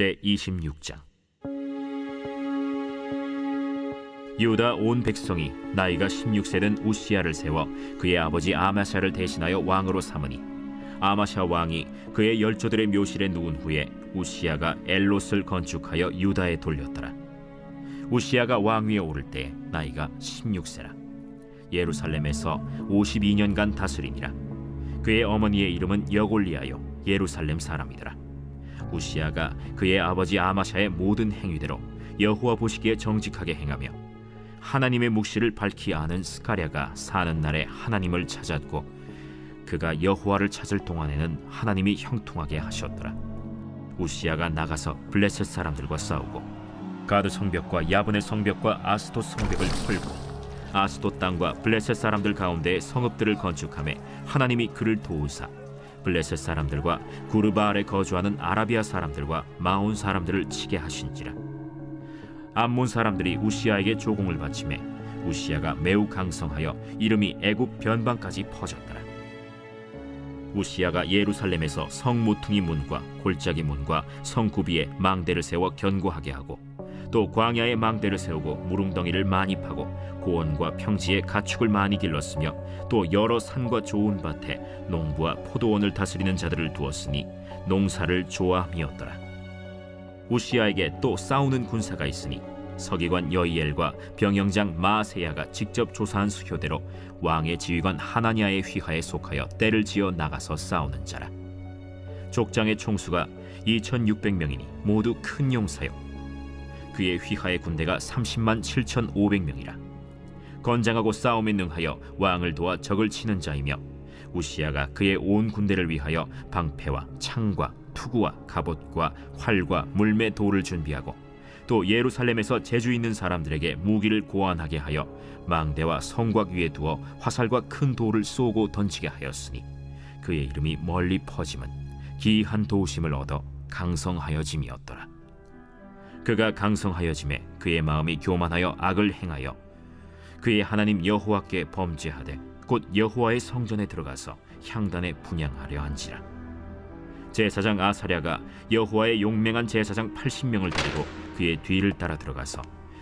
제26장. 유다 온 백성이 나이가 16세 된 우시야를 세워 그의 아버지 아마샤를 대신하여 왕으로 삼으니, 아마샤 왕이 그의 열조들의 묘실에 누운 후에 우시야가 엘롯을 건축하여 유다에 돌렸더라. 우시야가 왕위에 오를 때 나이가 16세라. 예루살렘에서 52년간 다스리니라. 그의 어머니의 이름은 여골리아요 예루살렘 사람이더라. 우시야가 그의 아버지 아마샤의 모든 행위대로 여호와 보시기에 정직하게 행하며, 하나님의 묵시를 밝히 아는 스가랴가 사는 날에 하나님을 찾았고, 그가 여호와를 찾을 동안에는 하나님이 형통하게 하셨더라. 우시야가 나가서 블레셋 사람들과 싸우고, 가드 성벽과 야브네 성벽과 아스돗 성벽을 헐고, 아스돗 땅과 블레셋 사람들 가운데 성읍들을 건축하며 하나님이 그를 도우사, 블레셋 사람들과 구르바알에 거주하는 아라비아 사람들과 마온 사람들을 치게 하신지라. 암몬 사람들이 우시야에게 조공을 바치매 우시야가 매우 강성하여 이름이 애굽 변방까지 퍼졌더라. 우시야가 예루살렘에서 성 모퉁이 문과 골짜기 문과 성 구비에 망대를 세워 견고하게 하고, 또 광야에 망대를 세우고 무릉덩이를 많이 파고 고원과 평지에 가축을 많이 길렀으며, 또 여러 산과 좋은 밭에 농부와 포도원을 다스리는 자들을 두었으니 농사를 좋아함이었더라. 우시야에게 또 싸우는 군사가 있으니 서기관 여이엘과 병영장 마아세야가 직접 조사한 수효대로 왕의 지휘관 하나냐의 휘하에 속하여 떼를 지어 나가서 싸우는 자라. 족장의 총수가 2600명이니 모두 큰 용사요. 그의 휘하의 군대가 30만 7,500명이라. 건장하고 싸움에 능하여 왕을 도와 적을 치는 자이며, 우시야가 그의 온 군대를 위하여 방패와 창과 투구와 갑옷과 활과 물매 돌을 준비하고, 또 예루살렘에서 재주 있는 사람들에게 무기를 고안하게 하여 망대와 성곽 위에 두어 화살과 큰 돌을 쏘고 던지게 하였으니, 그의 이름이 멀리 퍼짐은 기이한 도우심을 얻어 강성하여짐이었더라. 그가 강성하여짐에 그의 마음이 교만하여 악을 행하여 그의 하나님 여호와께 범죄하되 곧 여호와의 성전에 들어가서 향단에 분향하려 한지라. 제사장 아사랴가 여호와의 용맹한 제사장 80명을 데리고 그의 뒤를 따라 들어가서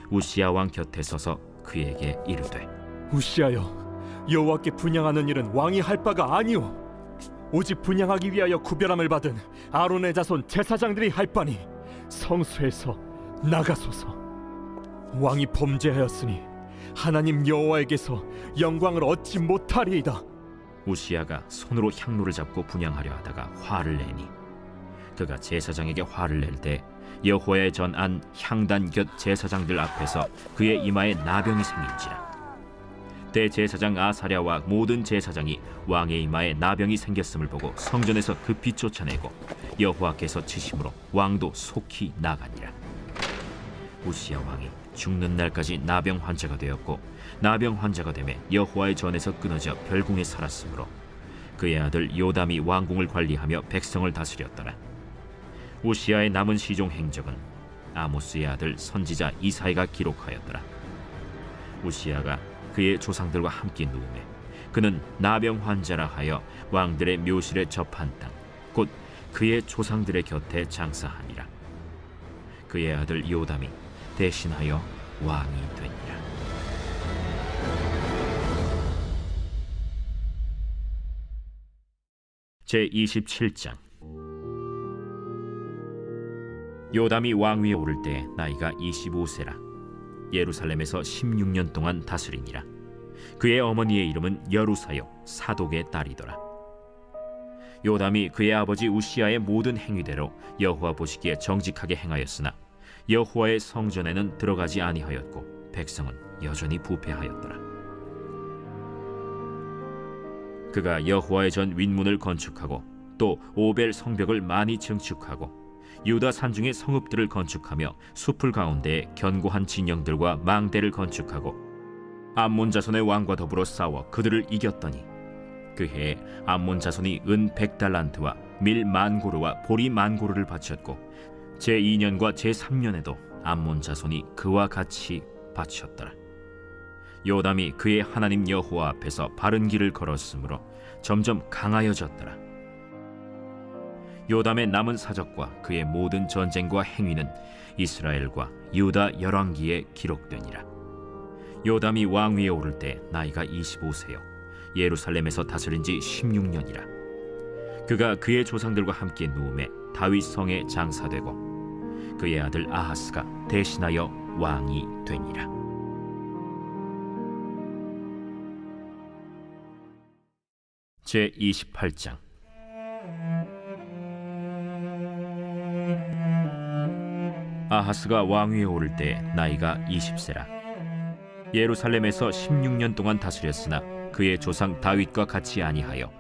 우시야 왕 곁에 서서 그에게 이르되, 우시야여, 여호와께 분향하는 일은 왕이 할 바가 아니오. 오직 분향하기 위하여 구별함을 받은 아론의 자손 제사장들이 할 바니 성소에서 나가소서. 왕이 범죄하였으니 하나님 여호와에게서 영광을 얻지 못하리이다. 우시야가 손으로 향로를 잡고 분향하려 하다가 화를 내니, 그가 제사장에게 화를 낼 때 여호와의 전안 향단 곁 제사장들 앞에서 그의 이마에 나병이 생긴지라. 대제사장 아사랴와 모든 제사장이 왕의 이마에 나병이 생겼음을 보고 성전에서 급히 쫓아내고 여호와께서 치심으로 왕도 속히 나가니라. 우시야 왕이 죽는 날까지 나병 환자가 되었고, 나병 환자가 되매 여호와의 전에서 끊어져 별궁에 살았으므로 그의 아들 요담이 왕궁을 관리하며 백성을 다스렸더라. 우시야의 남은 시종 행적은 아모스의 아들 선지자 이사야가 기록하였더라. 우시야가 그의 조상들과 함께 누우매 그는 나병 환자라 하여 왕들의 묘실에 접한 땅, 곧 그의 조상들의 곁에 장사하니라. 그의 아들 요담이 대신하여 왕이 되니라. 제27장. 요담이 왕위에 오를 때 나이가 25세라. 예루살렘에서 16년 동안 다스리니라. 그의 어머니의 이름은 여루사요 사독의 딸이더라. 요담이 그의 아버지 우시야의 모든 행위대로 여호와 보시기에 정직하게 행하였으나 여호와의 성전에는 들어가지 아니하였고 백성은 여전히 부패하였더라. 그가 여호와의 전 윗문을 건축하고 또 오벨 성벽을 많이 증축하고 유다 산중의 성읍들을 건축하며 숲을 가운데에 견고한 진영들과 망대를 건축하고 암몬 자손의 왕과 더불어 싸워 그들을 이겼더니, 그 해에 암몬 자손이 은 100달란트와 밀 10,000고르와 보리 10,000고르를 바쳤고, 제2년과 제3년에도 암몬 자손이 그와 같이 바쳤더라. 요담이 그의 하나님 여호와 앞에서 바른 길을 걸었으므로 점점 강하여졌더라. 요담의 남은 사적과 그의 모든 전쟁과 행위는 이스라엘과 유다 열왕기에 기록되니라. 요담이 왕위에 오를 때 나이가 25세요 예루살렘에서 다스린 지 16년이라. 그가 그의 조상들과 함께 누움에 다윗 성에 장사되고 그의 아들 아하스가 대신하여 왕이 되니라. 제 28장. 아하스가 왕위에 오를 때 나이가 20세라. 예루살렘에서 16년 동안 다스렸으나 그의 조상 다윗과 같이 아니하여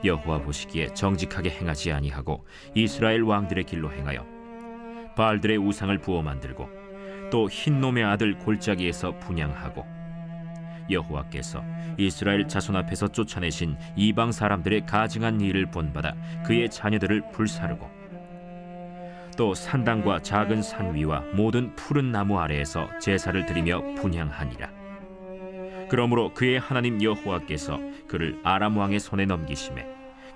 여호와 보시기에 정직하게 행하지 아니하고 이스라엘 왕들의 길로 행하여 바알들의 우상을 부어 만들고 또 흰놈의 아들 골짜기에서 분향하고 여호와께서 이스라엘 자손 앞에서 쫓아내신 이방 사람들의 가증한 일을 본받아 그의 자녀들을 불사르고 또 산당과 작은 산 위와 모든 푸른 나무 아래에서 제사를 드리며 분향하니라. 그러므로 그의 하나님 여호와께서 그를 아람 왕의 손에 넘기심에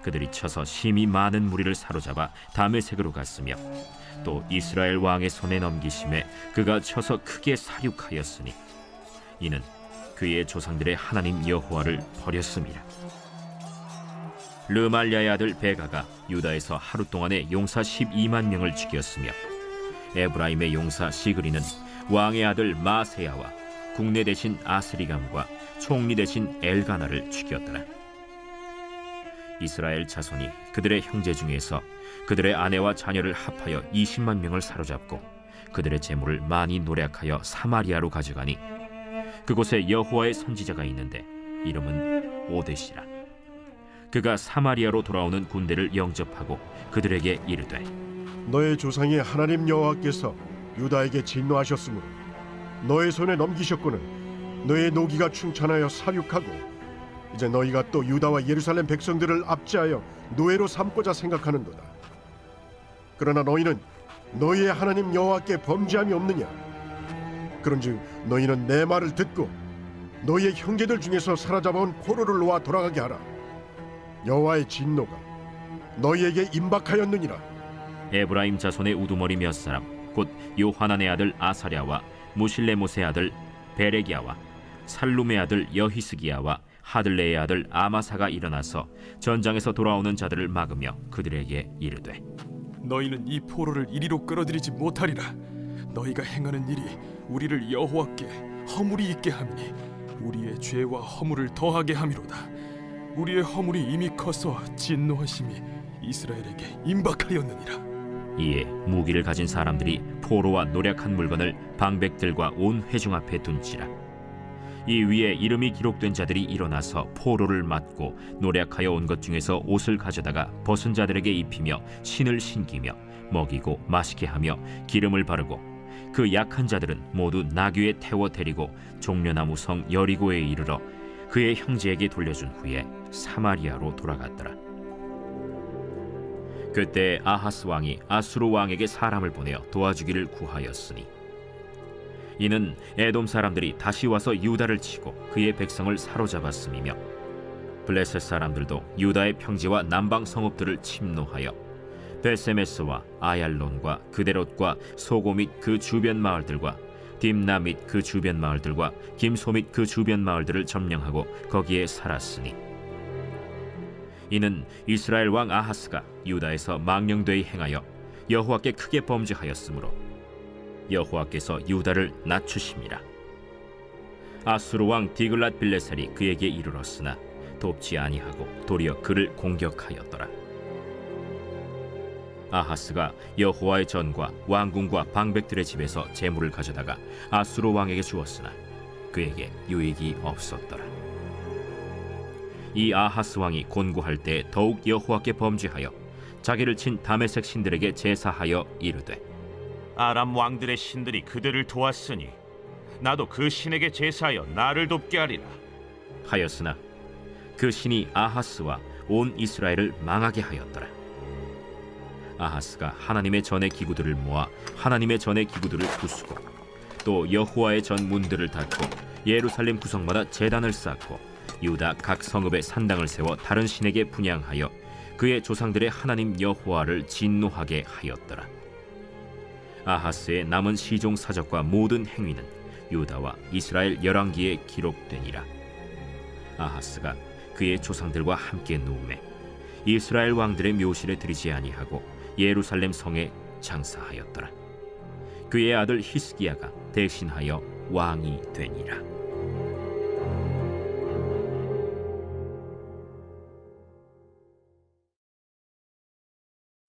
그들이 쳐서 심히 많은 무리를 사로잡아 다메섹으로 갔으며 또 이스라엘 왕의 손에 넘기심에 그가 쳐서 크게 사륙하였으니 이는 그의 조상들의 하나님 여호와를 버렸음이라. 르말야의 아들 베가가 유다에서 하루 동안에 용사 12만 명을 죽였으며 에브라임의 용사 시그리는 왕의 아들 마세야와 국내 대신 아스리감과 총리 대신 엘가나를 죽였더라. 이스라엘 자손이 그들의 형제 중에서 그들의 아내와 자녀를 합하여 20만 명을 사로잡고 그들의 재물을 많이 노략하여 사마리아로 가져가니 그곳에 여호와의 선지자가 있는데 이름은 오뎃이라. 그가 사마리아로 돌아오는 군대를 영접하고 그들에게 이르되 너의 조상의 하나님 여호와께서 유다에게 진노하셨으므로 너의 손에 넘기셨거늘 너의 노기가 충천하여 사륙하고 이제 너희가 또 유다와 예루살렘 백성들을 압제하여 노예로 삼고자 생각하는도다. 그러나 너희는 너희의 하나님 여호와께 범죄함이 없느냐? 그런즉 너희는 내 말을 듣고 너희의 형제들 중에서 사로잡아온 포로를 놓아 돌아가게 하라. 여호와의 진노가 너희에게 임박하였느니라. 에브라임 자손의 우두머리 몇 사람 곧 요하난의 아들 아사랴와 무실레못의 아들 베레기야와 살룸의 아들 여히스기야와 하들레의 아들 아마사가 일어나서 전장에서 돌아오는 자들을 막으며 그들에게 이르되 너희는 이 포로를 이리로 끌어들이지 못하리라. 너희가 행하는 일이 우리를 여호와께 허물이 있게 함이니 우리의 죄와 허물을 더하게 함이로다. 우리의 허물이 이미 커서 진노하심이 이스라엘에게 임박하였느니라. 이에 무기를 가진 사람들이 포로와 노략한 물건을 방백들과 온 회중 앞에 둔지라. 이 위에 이름이 기록된 자들이 일어나서 포로를 맞고 노략하여 온 것 중에서 옷을 가져다가 벗은 자들에게 입히며 신을 신기며 먹이고 마시게 하며 기름을 바르고 그 약한 자들은 모두 나귀에 태워 데리고 종려나무 성 여리고에 이르러 그의 형제에게 돌려준 후에 사마리아로 돌아갔더라. 그때 아하스 왕이 아수르 왕에게 사람을 보내어 도와주기를 구하였으니 이는 에돔 사람들이 다시 와서 유다를 치고 그의 백성을 사로잡았음이며 블레셋 사람들도 유다의 평지와 남방 성읍들을 침노하여 베세메스와 아얄론과 그데롯과 소고 및 그 주변 마을들과 딥나 및 그 주변 마을들과 김소 및 그 주변 마을들을 점령하고 거기에 살았으니 이는 이스라엘 왕 아하스가 유다에서 망령되이 행하여 여호와께 크게 범죄하였으므로 여호와께서 유다를 낮추심이라. 아수르 왕 디글랏 빌레셀이 그에게 이르렀으나 돕지 아니하고 도리어 그를 공격하였더라. 아하스가 여호와의 전과 왕궁과 방백들의 집에서 재물을 가져다가 아수르 왕에게 주었으나 그에게 유익이 없었더라. 이 아하스 왕이 곤고할 때 더욱 여호와께 범죄하여 자기를 친 다메섹 신들에게 제사하여 이르되 아람 왕들의 신들이 그들을 도왔으니 나도 그 신에게 제사하여 나를 돕게 하리라 하였으나 그 신이 아하스와 온 이스라엘을 망하게 하였더라. 아하스가 하나님의 전의 기구들을 모아 하나님의 전의 기구들을 부수고 또 여호와의 전 문들을 닫고 예루살렘 구석마다 제단을 쌓고 유다 각 성읍에 산당을 세워 다른 신에게 분향하여 그의 조상들의 하나님 여호와를 진노하게 하였더라. 아하스의 남은 시종 사적과 모든 행위는 유다와 이스라엘 열왕기에 기록되니라. 아하스가 그의 조상들과 함께 누우매 이스라엘 왕들의 묘실에 들이지 아니하고 예루살렘 성에 장사하였더라. 그의 아들 히스기야가 대신하여 왕이 되니라.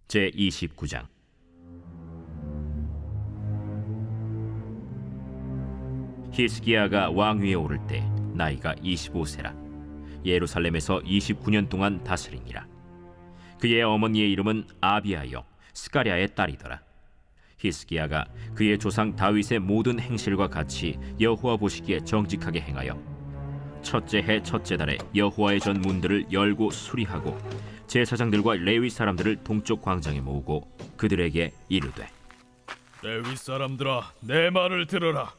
제 29장. 히스기야가 왕위에 오를 때 나이가 25세라. 예루살렘에서 29년 동안 다스리니라. 그의 어머니의 이름은 아비아요 스가랴의 딸이더라. 히스기야가 그의 조상 다윗의 모든 행실과 같이 여호와 보시기에 정직하게 행하여 첫째 해 첫째 달에 여호와의 전 문들을 열고 수리하고 제사장들과 레위 사람들을 동쪽 광장에 모으고 그들에게 이르되, 레위 사람들아, 내 말을 들으라.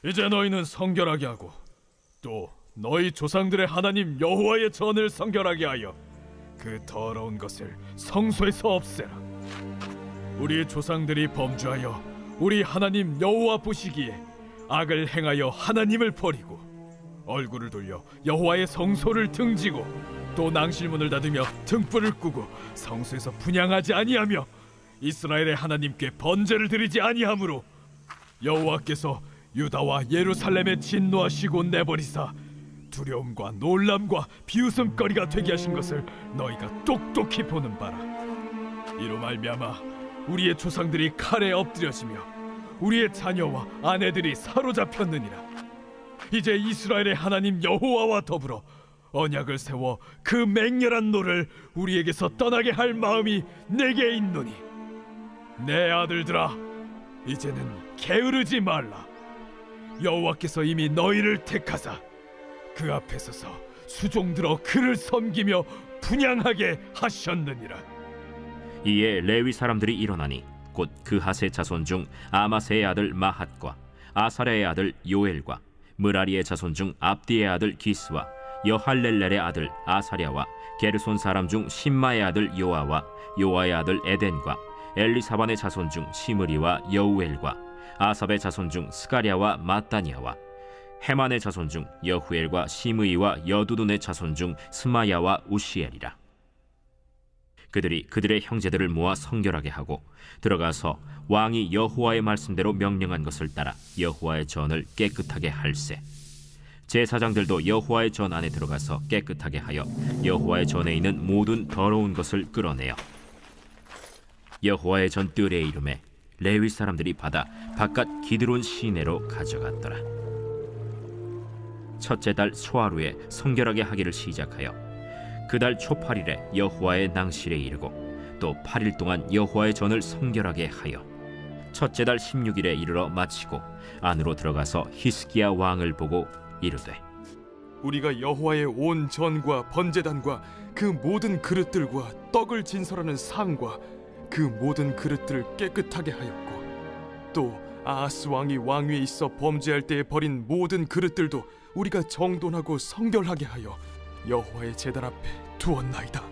이제 너희는 성결하게 하고 또 너희 조상들의 하나님 여호와의 전을 성결하게 하여 그 더러운 것을 성소에서 없애라. 우리 조상들이 범죄하여 우리 하나님 여호와 보시기에 악을 행하여 하나님을 버리고 얼굴을 돌려 여호와의 성소를 등지고 또 낭실문을 닫으며 등불을 끄고 성소에서 분향하지 아니하며 이스라엘의 하나님께 번제를 드리지 아니하므로 여호와께서 유다와 예루살렘에 진노하시고 내버리사 두려움과 놀람과 비웃음거리가 되게 하신 것을 너희가 똑똑히 보는 바라. 이로 말미암아 우리의 조상들이 칼에 엎드려지며 우리의 자녀와 아내들이 사로잡혔느니라. 이제 이스라엘의 하나님 여호와와 더불어 언약을 세워 그 맹렬한 노를 우리에게서 떠나게 할 마음이 내게 있노니 내 아들들아, 이제는 게으르지 말라. 여호와께서 이미 너희를 택하사 그 앞에 서서 수종들어 그를 섬기며 분향하게 하셨느니라. 이에 레위 사람들이 일어나니 곧 그핫의 자손 중 아마세의 아들 마핫과 아사랴의 아들 요엘과 므라리의 자손 중 압디의 아들 기스와 여할렐렐의 아들 아사랴와 게르손 사람 중 심마의 아들 요아와 요아의 아들 에덴과 엘리사반의 자손 중 시므리와 여우엘과 아삽의 자손 중 스가랴와 마따니아와 헤만의 자손 중 여후엘과 시므이와 여두둔의 자손 중 스마야와 우시엘이라. 그들이 그들의 형제들을 모아 성결하게 하고 들어가서 왕이 여호와의 말씀대로 명령한 것을 따라 여호와의 전을 깨끗하게 할세. 제사장들도 여호와의 전 안에 들어가서 깨끗하게 하여 여호와의 전에 있는 모든 더러운 것을 끌어내어 여호와의 전 뜰에 이름에 레위 사람들이 받아 바깥 기드론 시내로 가져갔더라. 첫째 달 소하루에 성결하게 하기를 시작하여 그 달 초8일에 여호와의 낭실에 이르고 또 8일 동안 여호와의 전을 성결하게 하여 첫째 달 16일에 이르러 마치고 안으로 들어가서 히스기야 왕을 보고 이르되, 우리가 여호와의 온 전과 번제단과 그 모든 그릇들과 떡을 진설하는 상과 그 모든 그릇들을 깨끗하게 하였고 또 아하스 왕이 왕위에 있어 범죄할 때에 버린 모든 그릇들도 우리가 정돈하고 성결하게 하여 여호와의 제단 앞에 두었나이다.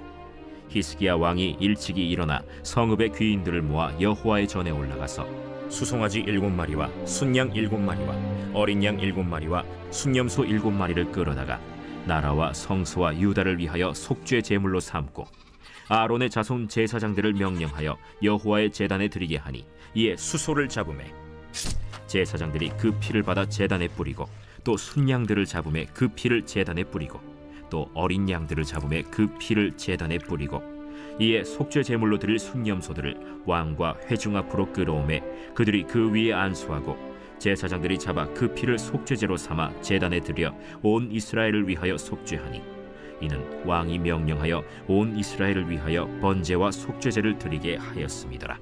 히스기야 왕이 일찍이 일어나 성읍의 귀인들을 모아 여호와의 전에 올라가서 수송아지 7마리와 순양 7마리와 어린 양 7마리와 순염소 7마리를 끌어다가 나라와 성소와 유다를 위하여 속죄 제물로 삼고 아론의 자손 제사장들을 명령하여 여호와의 제단에 드리게 하니 이에 수소를 잡음에 제사장들이 그 피를 받아 제단에 뿌리고 또 순양들을 잡음에 그 피를 제단에 뿌리고 또 어린 양들을 잡음에 그 피를 제단에 뿌리고 이에 속죄 제물로 드릴 순염소들을 왕과 회중 앞으로 끌어오매 그들이 그 위에 안수하고 제사장들이 잡아 그 피를 속죄제로 삼아 제단에 드려 온 이스라엘을 위하여 속죄하니 이는 왕이 명령하여 온 이스라엘을 위하여 번제와 속죄제를 드리게 하였음이더라.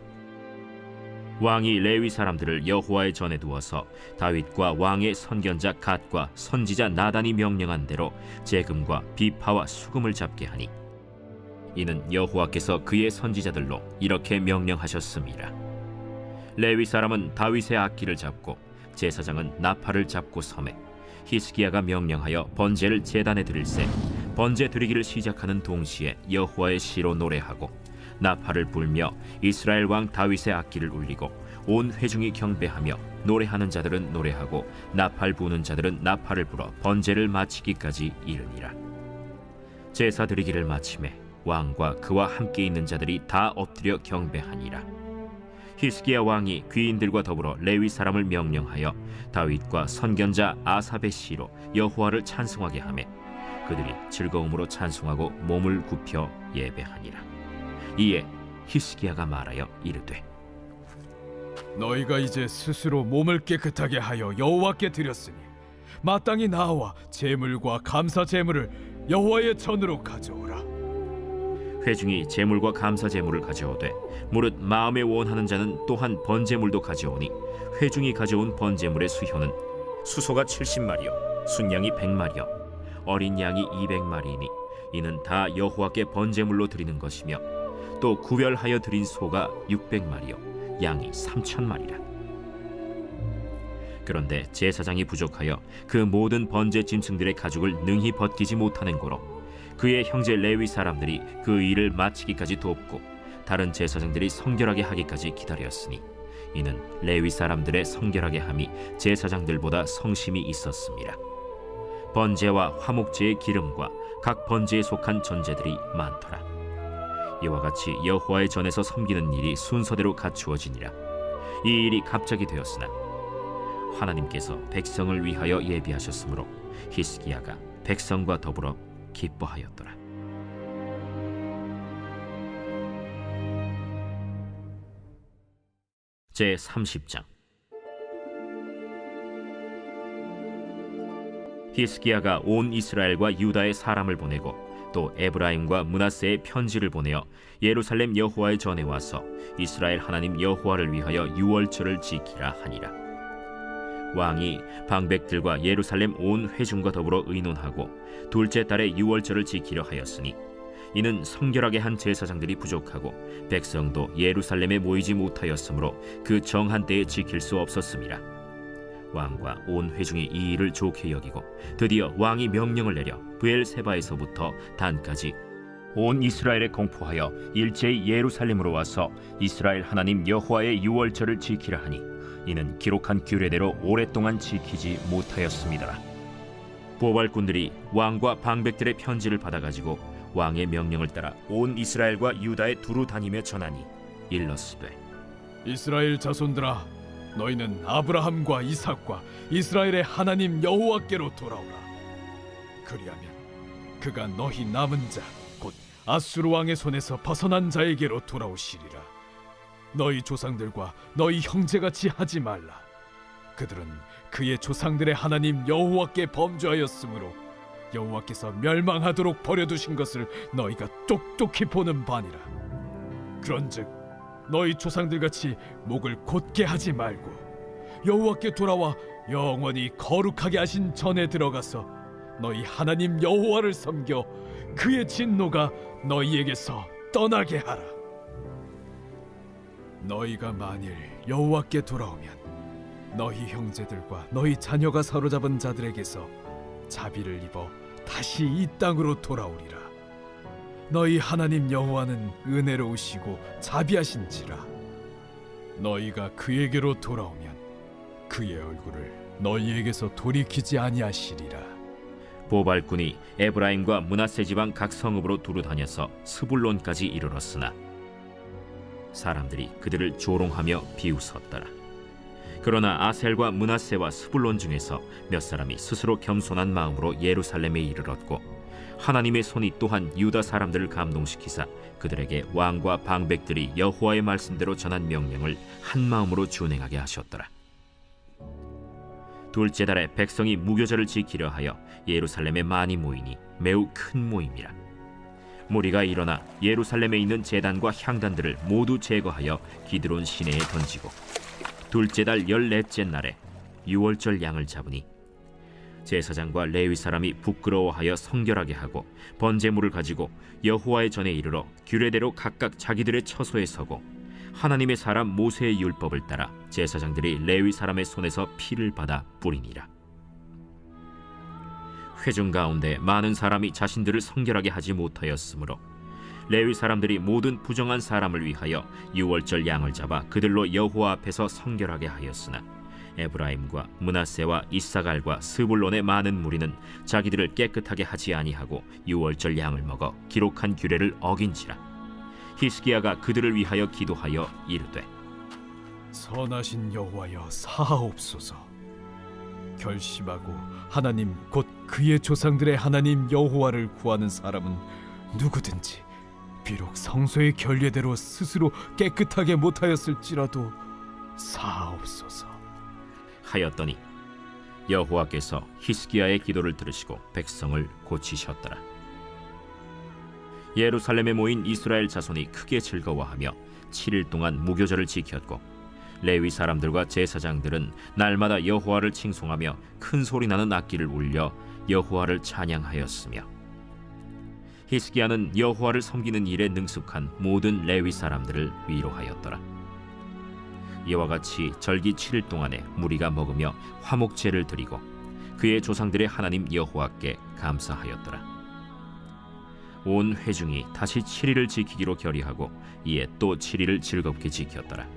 왕이 레위 사람들을 여호와의 전에 두어서 다윗과 왕의 선견자 갓과 선지자 나단이 명령한 대로 재금과 비파와 수금을 잡게 하니 이는 여호와께서 그의 선지자들로 이렇게 명령하셨음이라. 레위 사람은 다윗의 악기를 잡고 제사장은 나팔을 잡고 섬에 히스기야가 명령하여 번제를 제단에 드릴새 번제 드리기를 시작하는 동시에 여호와의 시로 노래하고 나팔을 불며 이스라엘 왕 다윗의 악기를 울리고 온 회중이 경배하며 노래하는 자들은 노래하고 나팔 부는 자들은 나팔을 불어 번제를 마치기까지 이르니라. 제사 드리기를 마침에 왕과 그와 함께 있는 자들이 다 엎드려 경배하니라. 히스기야 왕이 귀인들과 더불어 레위 사람을 명령하여 다윗과 선견자 아삽의 시로 여호와를 찬송하게 하매 그들이 즐거움으로 찬송하고 몸을 굽혀 예배하니라. 이에 히스기야가 말하여 이르되 너희가 이제 스스로 몸을 깨끗하게 하여 여호와께 드렸으니 마땅히 나와 제물과 감사 제물을 여호와의 전으로 가져오라. 회중이 제물과 감사 제물을 가져오되 무릇 마음에 원하는 자는 또한 번제물도 가져오니 회중이 가져온 번제물의 수효는 수소가 70마리요 순양이 100마리요 어린 양이 200마리이니 이는 다 여호와께 번제물로 드리는 것이며 또 구별하여 드린 소가 600마리요 양이 3,000마리라. 그런데 제사장이 부족하여 그 모든 번제 짐승들의 가죽을 능히 벗기지 못하는 고로 그의 형제 레위 사람들이 그 일을 마치기까지 돕고 다른 제사장들이 성결하게 하기까지 기다렸으니 이는 레위 사람들의 성결하게 함이 제사장들보다 성심이 있었습니다. 번제와 화목제의 기름과 각 번제에 속한 전제들이 많더라. 이와 같이 여호와의 전에서 섬기는 일이 순서대로 갖추어지니라. 이 일이 갑자기 되었으나 하나님께서 백성을 위하여 예비하셨으므로 히스기야가 백성과 더불어 기뻐하였더라. 제 30장. 히스기야가 온 이스라엘과 유다의 사람을 보내고 또 에브라임과 므낫세의 편지를 보내어 예루살렘 여호와의 전에 와서 이스라엘 하나님 여호와를 위하여 유월절을 지키라 하니라. 왕이 방백들과 예루살렘 온 회중과 더불어 의논하고 둘째 달에 유월절을 지키려 하였으니 이는 성결하게 한 제사장들이 부족하고 백성도 예루살렘에 모이지 못하였으므로 그 정한 때에 지킬 수 없었음이라. 왕과 온 회중이 이 일을 좋게 여기고 드디어 왕이 명령을 내려 브엘세바에서부터 단까지 온 이스라엘에 공포하여 일제히 예루살렘으로 와서 이스라엘 하나님 여호와의 유월절을 지키라 하니 이는 기록한 규례대로 오랫동안 지키지 못하였습니다. 보발꾼들이 왕과 방백들의 편지를 받아가지고 왕의 명령을 따라 온 이스라엘과 유다에 두루 다니며 전하니 일러스되 이스라엘 자손들아, 너희는 아브라함과 이삭과 이스라엘의 하나님 여호와께로 돌아오라. 그리하면 그가 너희 남은 자 곧 아수르 왕의 손에서 벗어난 자에게로 돌아오시리라. 너희 조상들과 너희 형제같이 하지 말라. 그들은 그의 조상들의 하나님 여호와께 범죄하였으므로 여호와께서 멸망하도록 버려두신 것을 너희가 똑똑히 보는 바니라. 그런즉 너희 조상들같이 목을 곧게 하지 말고 여호와께 돌아와 영원히 거룩하게 하신 전에 들어가서 너희 하나님 여호와를 섬겨 그의 진노가 너희에게서 떠나게 하라. 너희가 만일 여호와께 돌아오면 너희 형제들과 너희 자녀가 사로잡은 자들에게서 자비를 입어 다시 이 땅으로 돌아오리라. 너희 하나님 여호와는 은혜로우시고 자비하신지라. 너희가 그에게로 돌아오면 그의 얼굴을 너희에게서 돌이키지 아니하시리라. 보발꾼이 에브라임과 므낫세 지방 각 성읍으로 두루 다녀서 스불론까지 이르렀으나 사람들이 그들을 조롱하며 비웃었더라. 그러나 아셀과 므낫세와 스불론 중에서 몇 사람이 스스로 겸손한 마음으로 예루살렘에 이르렀고 하나님의 손이 또한 유다 사람들을 감동시키사 그들에게 왕과 방백들이 여호와의 말씀대로 전한 명령을 한 마음으로 준행하게 하셨더라. 둘째 달에 백성이 무교절을 지키려 하여 예루살렘에 많이 모이니 매우 큰 모임이라. 무리가 일어나 예루살렘에 있는 제단과 향단들을 모두 제거하여 기드론 시내에 던지고 둘째 달 14째 날에 유월절 양을 잡으니 제사장과 레위 사람이 부끄러워하여 성결하게 하고 번제물을 가지고 여호와의 전에 이르러 규례대로 각각 자기들의 처소에 서고 하나님의 사람 모세의 율법을 따라 제사장들이 레위 사람의 손에서 피를 받아 뿌리니라. 회중 가운데 많은 사람이 자신들을 성결하게 하지 못하였으므로 레위 사람들이 모든 부정한 사람을 위하여 유월절 양을 잡아 그들로 여호와 앞에서 성결하게 하였으나 에브라임과 므낫세와 이사갈과 스불론의 많은 무리는 자기들을 깨끗하게 하지 아니하고 유월절 양을 먹어 기록한 규례를 어긴지라. 히스기야가 그들을 위하여 기도하여 이르되 선하신 여호와여 사하옵소서. 결심하고 하나님 곧 그의 조상들의 하나님 여호와를 구하는 사람은 누구든지 비록 성소의 결례대로 스스로 깨끗하게 못하였을지라도 사하옵소서. 하였더니 여호와께서 히스기야의 기도를 들으시고 백성을 고치셨더라. 예루살렘에 모인 이스라엘 자손이 크게 즐거워하며 7일 동안 무교절을 지켰고 레위 사람들과 제사장들은 날마다 여호와를 칭송하며 큰 소리 나는 악기를 울려 여호와를 찬양하였으며 히스기야는 여호와를 섬기는 일에 능숙한 모든 레위 사람들을 위로하였더라. 이와 같이 절기 7일 동안에 무리가 먹으며 화목제를 드리고 그의 조상들의 하나님 여호와께 감사하였더라. 온 회중이 다시 7일을 지키기로 결의하고 이에 또 7일을 즐겁게 지켰더라.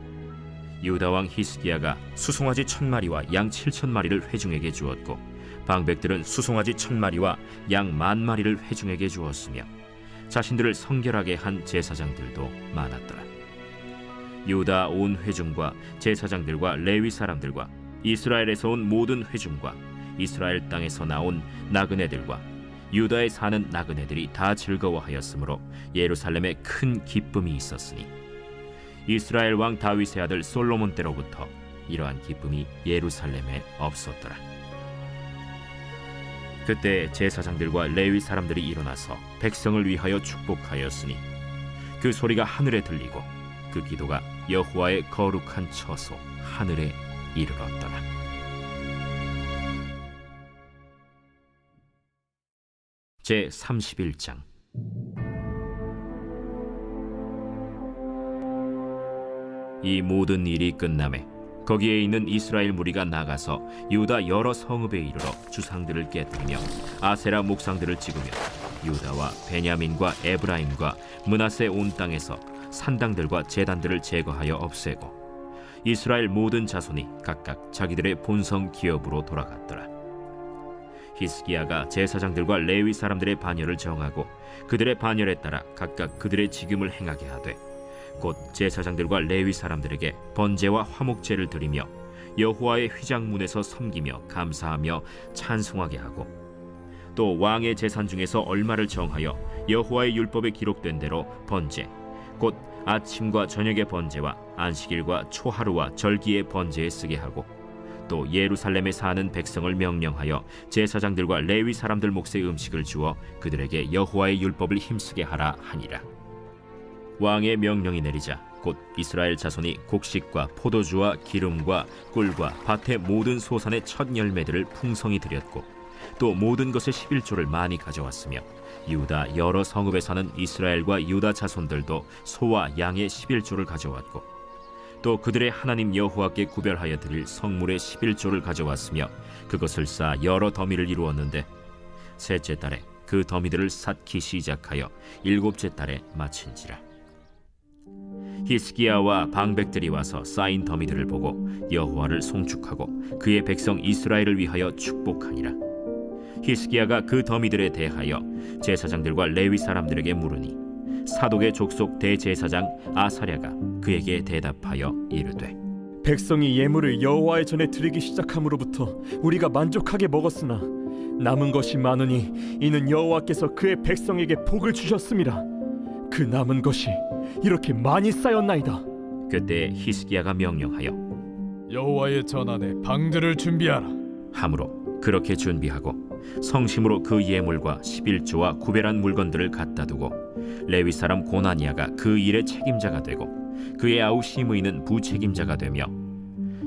유다 왕 히스기야가 수송아지 1000마리와 양 7000마리를 회중에게 주었고 방백들은 수송아지 1000마리와 양 10,000마리를 회중에게 주었으며 자신들을 성결하게 한 제사장들도 많았더라. 유다 온 회중과 제사장들과 레위 사람들과 이스라엘에서 온 모든 회중과 이스라엘 땅에서 나온 나그네들과 유다에 사는 나그네들이 다 즐거워하였으므로 예루살렘에 큰 기쁨이 있었으니 이스라엘 왕 다윗의 아들 솔로몬 때로부터 이러한 기쁨이 예루살렘에 없었더라. 그때 제사장들과 레위 사람들이 일어나서 백성을 위하여 축복하였으니 그 소리가 하늘에 들리고 그 기도가 여호와의 거룩한 처소 하늘에 이르렀더라. 제 31장. 이 모든 일이 끝남에 거기에 있는 이스라엘 무리가 나가서 유다 여러 성읍에 이르러 주상들을 깨뜨리며 아세라 목상들을 찍으며 유다와 베냐민과 에브라임과 므낫세 온 땅에서 산당들과 제단들을 제거하여 없애고 이스라엘 모든 자손이 각각 자기들의 본성 기업으로 돌아갔더라. 히스기야가 제사장들과 레위 사람들의 반열을 정하고 그들의 반열에 따라 각각 그들의 직임을 행하게 하되 곧 제사장들과 레위 사람들에게 번제와 화목제를 드리며 여호와의 휘장문에서 섬기며 감사하며 찬송하게 하고 또 왕의 제산 중에서 얼마를 정하여 여호와의 율법에 기록된 대로 번제 곧 아침과 저녁의 번제와 안식일과 초하루와 절기의 번제에 쓰게 하고 또 예루살렘에 사는 백성을 명령하여 제사장들과 레위 사람들 몫의 음식을 주어 그들에게 여호와의 율법을 힘쓰게 하라 하니라. 왕의 명령이 내리자 곧 이스라엘 자손이 곡식과 포도주와 기름과 꿀과 밭의 모든 소산의 첫 열매들을 풍성히 드렸고 또 모든 것의 11조를 많이 가져왔으며 유다 여러 성읍에 사는 이스라엘과 유다 자손들도 소와 양의 11조를 가져왔고 또 그들의 하나님 여호와께 구별하여 드릴 성물의 11조를 가져왔으며 그것을 쌓아 여러 더미를 이루었는데 셋째 달에 그 더미들을 쌓기 시작하여 일곱째 달에 마친지라. 히스기야와 방백들이 와서 쌓인 더미들을 보고 여호와를 송축하고 그의 백성 이스라엘을 위하여 축복하니라. 히스기야가 그 더미들에 대하여 제사장들과 레위 사람들에게 물으니 사독의 족속 대제사장 아사랴가 그에게 대답하여 이르되 백성이 예물을 여호와의 전에 드리기 시작함으로부터 우리가 만족하게 먹었으나 남은 것이 많으니 이는 여호와께서 그의 백성에게 복을 주셨음이라. 그 남은 것이 이렇게 많이 쌓였나이다. 그때 히스기야가 명령하여 여호와의 전안에 방들을 준비하라. 함으로 그렇게 준비하고 성심으로 그 예물과 11조와 구별한 물건들을 갖다 두고 레위 사람 고나니아가 그 일의 책임자가 되고 그의 아우 시므이는 부책임자가 되며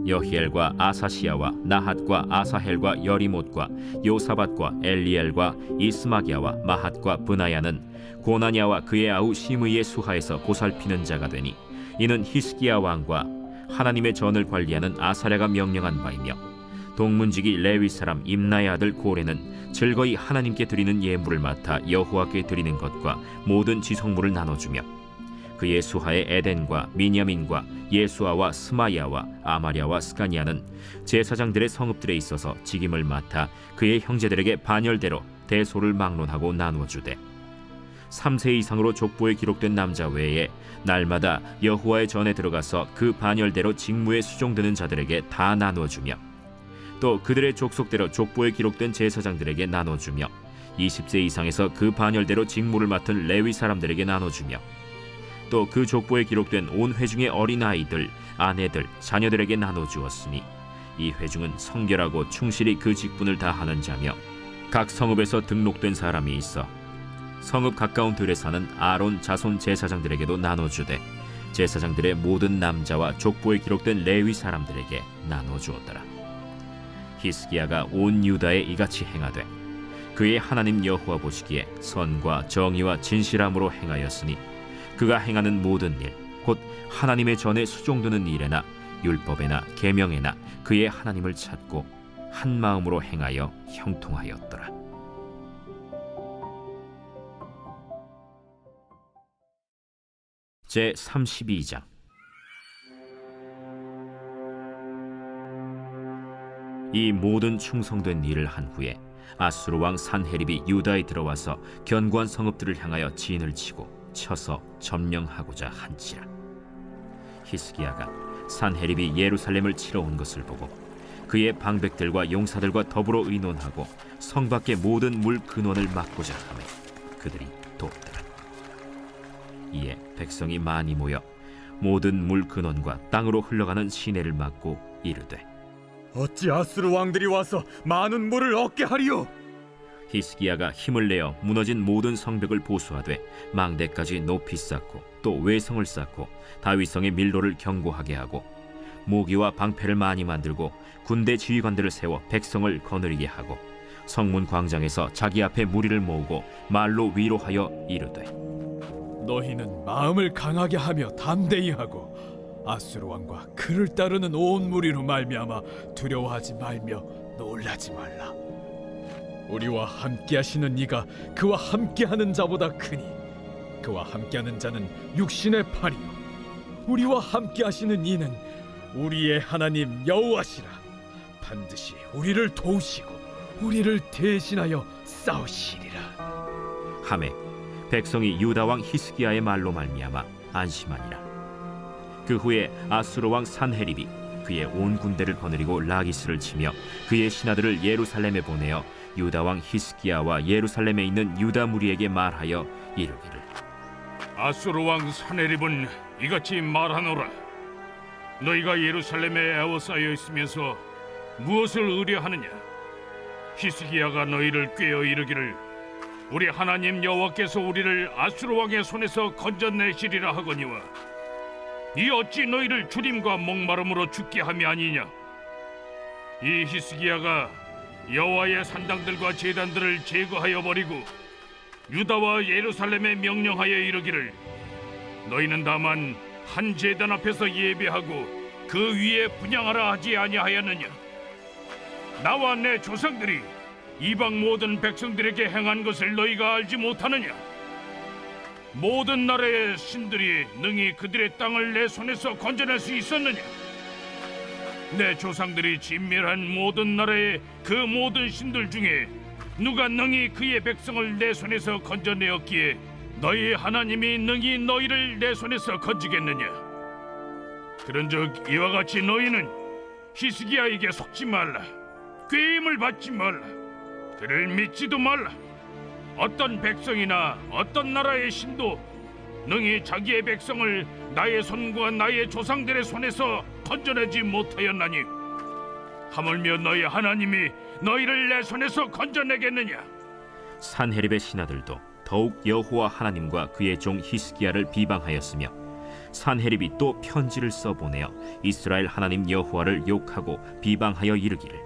여히엘과 아사시야와 나핫과 아사헬과 여리못과 요사밧과 엘리엘과 이스마기야와 마핫과 브나야는 고나니아와 그의 아우 시므이의 수하에서 보살피는 자가 되니 이는 히스기야 왕과 하나님의 전을 관리하는 아사랴가 명령한 바이며 동문지기 레위 사람 임나의 아들 고레는 즐거이 하나님께 드리는 예물을 맡아 여호와께 드리는 것과 모든 지성물을 나눠주며 그의 수하의 에덴과 미냐민과 예수아와 스마야와 아마랴와 스가니아는 제사장들의 성읍들에 있어서 직임을 맡아 그의 형제들에게 반열대로 대소를 막론하고 나누어주되 3세 이상으로 족보에 기록된 남자 외에 날마다 여호와의 전에 들어가서 그 반열대로 직무에 수종드는 자들에게 다 나누어주며 또 그들의 족속대로 족보에 기록된 제사장들에게 나눠주며 20세 이상에서 그 반열대로 직무를 맡은 레위 사람들에게 나눠주며 또 그 족보에 기록된 온 회중의 어린아이들, 아내들, 자녀들에게 나눠주었으니 이 회중은 성결하고 충실히 그 직분을 다하는 자며 각 성읍에서 등록된 사람이 있어 성읍 가까운 들에 사는 아론 자손 제사장들에게도 나눠주되 제사장들의 모든 남자와 족보에 기록된 레위 사람들에게 나눠주었더라. 히스기야가 온 유다에 이같이 행하되 그의 하나님 여호와 보시기에 선과 정의와 진실함으로 행하였으니 그가 행하는 모든 일 곧 하나님의 전에 수종드는 일에나 율법에나 계명에나 그의 하나님을 찾고 한 마음으로 행하여 형통하였더라. 제 32장. 이 모든 충성된 일을 한 후에 아수르 왕 산헤립이 유다에 들어와서 견고한 성읍들을 향하여 진을 치고 쳐서 점령하고자 한지라. 히스기야가 산헤립이 예루살렘을 치러 온 것을 보고 그의 방백들과 용사들과 더불어 의논하고 성 밖의 모든 물 근원을 막고자 하매 그들이 돕더라. 이에 백성이 많이 모여 모든 물 근원과 땅으로 흘러가는 시내를 막고 이르되 어찌 아수르 왕들이 와서 많은 물을 얻게 하리요? 히스기야가 힘을 내어 무너진 모든 성벽을 보수하되 망대까지 높이 쌓고 또 외성을 쌓고 다윗성의 밀로를 견고하게 하고 모기와 방패를 많이 만들고 군대 지휘관들을 세워 백성을 거느리게 하고 성문 광장에서 자기 앞에 무리를 모으고 말로 위로하여 이르되 너희는 마음을 강하게 하며 담대히 하고 아수르 왕과 그를 따르는 온 무리로 말미암아 두려워하지 말며 놀라지 말라. 우리와 함께하시는 이가 그와 함께하는 자보다 크니 그와 함께하는 자는 육신의 팔이요 우리와 함께하시는 이는 우리의 하나님 여호와시라. 반드시 우리를 도우시고 우리를 대신하여 싸우시리라. 하매 백성이 유다 왕 히스기야의 말로 말미암아 안심하니라. 그 후에 아수르 왕 산헤립이 그의 온 군대를 거느리고 라기스를 치며 그의 신하들을 예루살렘에 보내어 유다 왕 히스기야와 예루살렘에 있는 유다 무리에게 말하여 이르기를 아수르 왕 산헤립은 이같이 말하노라. 너희가 예루살렘에 에워싸여 있으면서 무엇을 의뢰하느냐? 히스기야가 너희를 꾀어 이르기를 우리 하나님 여호와께서 우리를 아수르 왕의 손에서 건져내시리라 하거니와 이 어찌 너희를 주림과 목마름으로 죽게 함이 아니냐? 이 히스기야가 여호와의 산당들과 제단들을 제거하여 버리고 유다와 예루살렘에 명령하여 이르기를 너희는 다만 한 제단 앞에서 예배하고 그 위에 분향하라 하지 아니하였느냐? 나와 내 조상들이 이방 모든 백성들에게 행한 것을 너희가 알지 못하느냐? 모든 나라의 신들이 능히 그들의 땅을 내 손에서 건져낼 수 있었느냐? 내 조상들이 진멸한 모든 나라의 그 모든 신들 중에 누가 능히 그의 백성을 내 손에서 건져내었기에 너희 하나님이 능히 너희를 내 손에서 건지겠느냐? 그런즉 이와 같이 너희는 히스기야에게 속지 말라. 꾀임을 받지 말라. 그를 믿지도 말라. 어떤 백성이나 어떤 나라의 신도 능히 자기의 백성을 나의 손과 나의 조상들의 손에서 건져내지 못하였나니 하물며 너희 하나님이 너희를 내 손에서 건져내겠느냐? 산헤립의 신하들도 더욱 여호와 하나님과 그의 종 히스기야를 비방하였으며 산헤립이 또 편지를 써보내어 이스라엘 하나님 여호와를 욕하고 비방하여 이르기를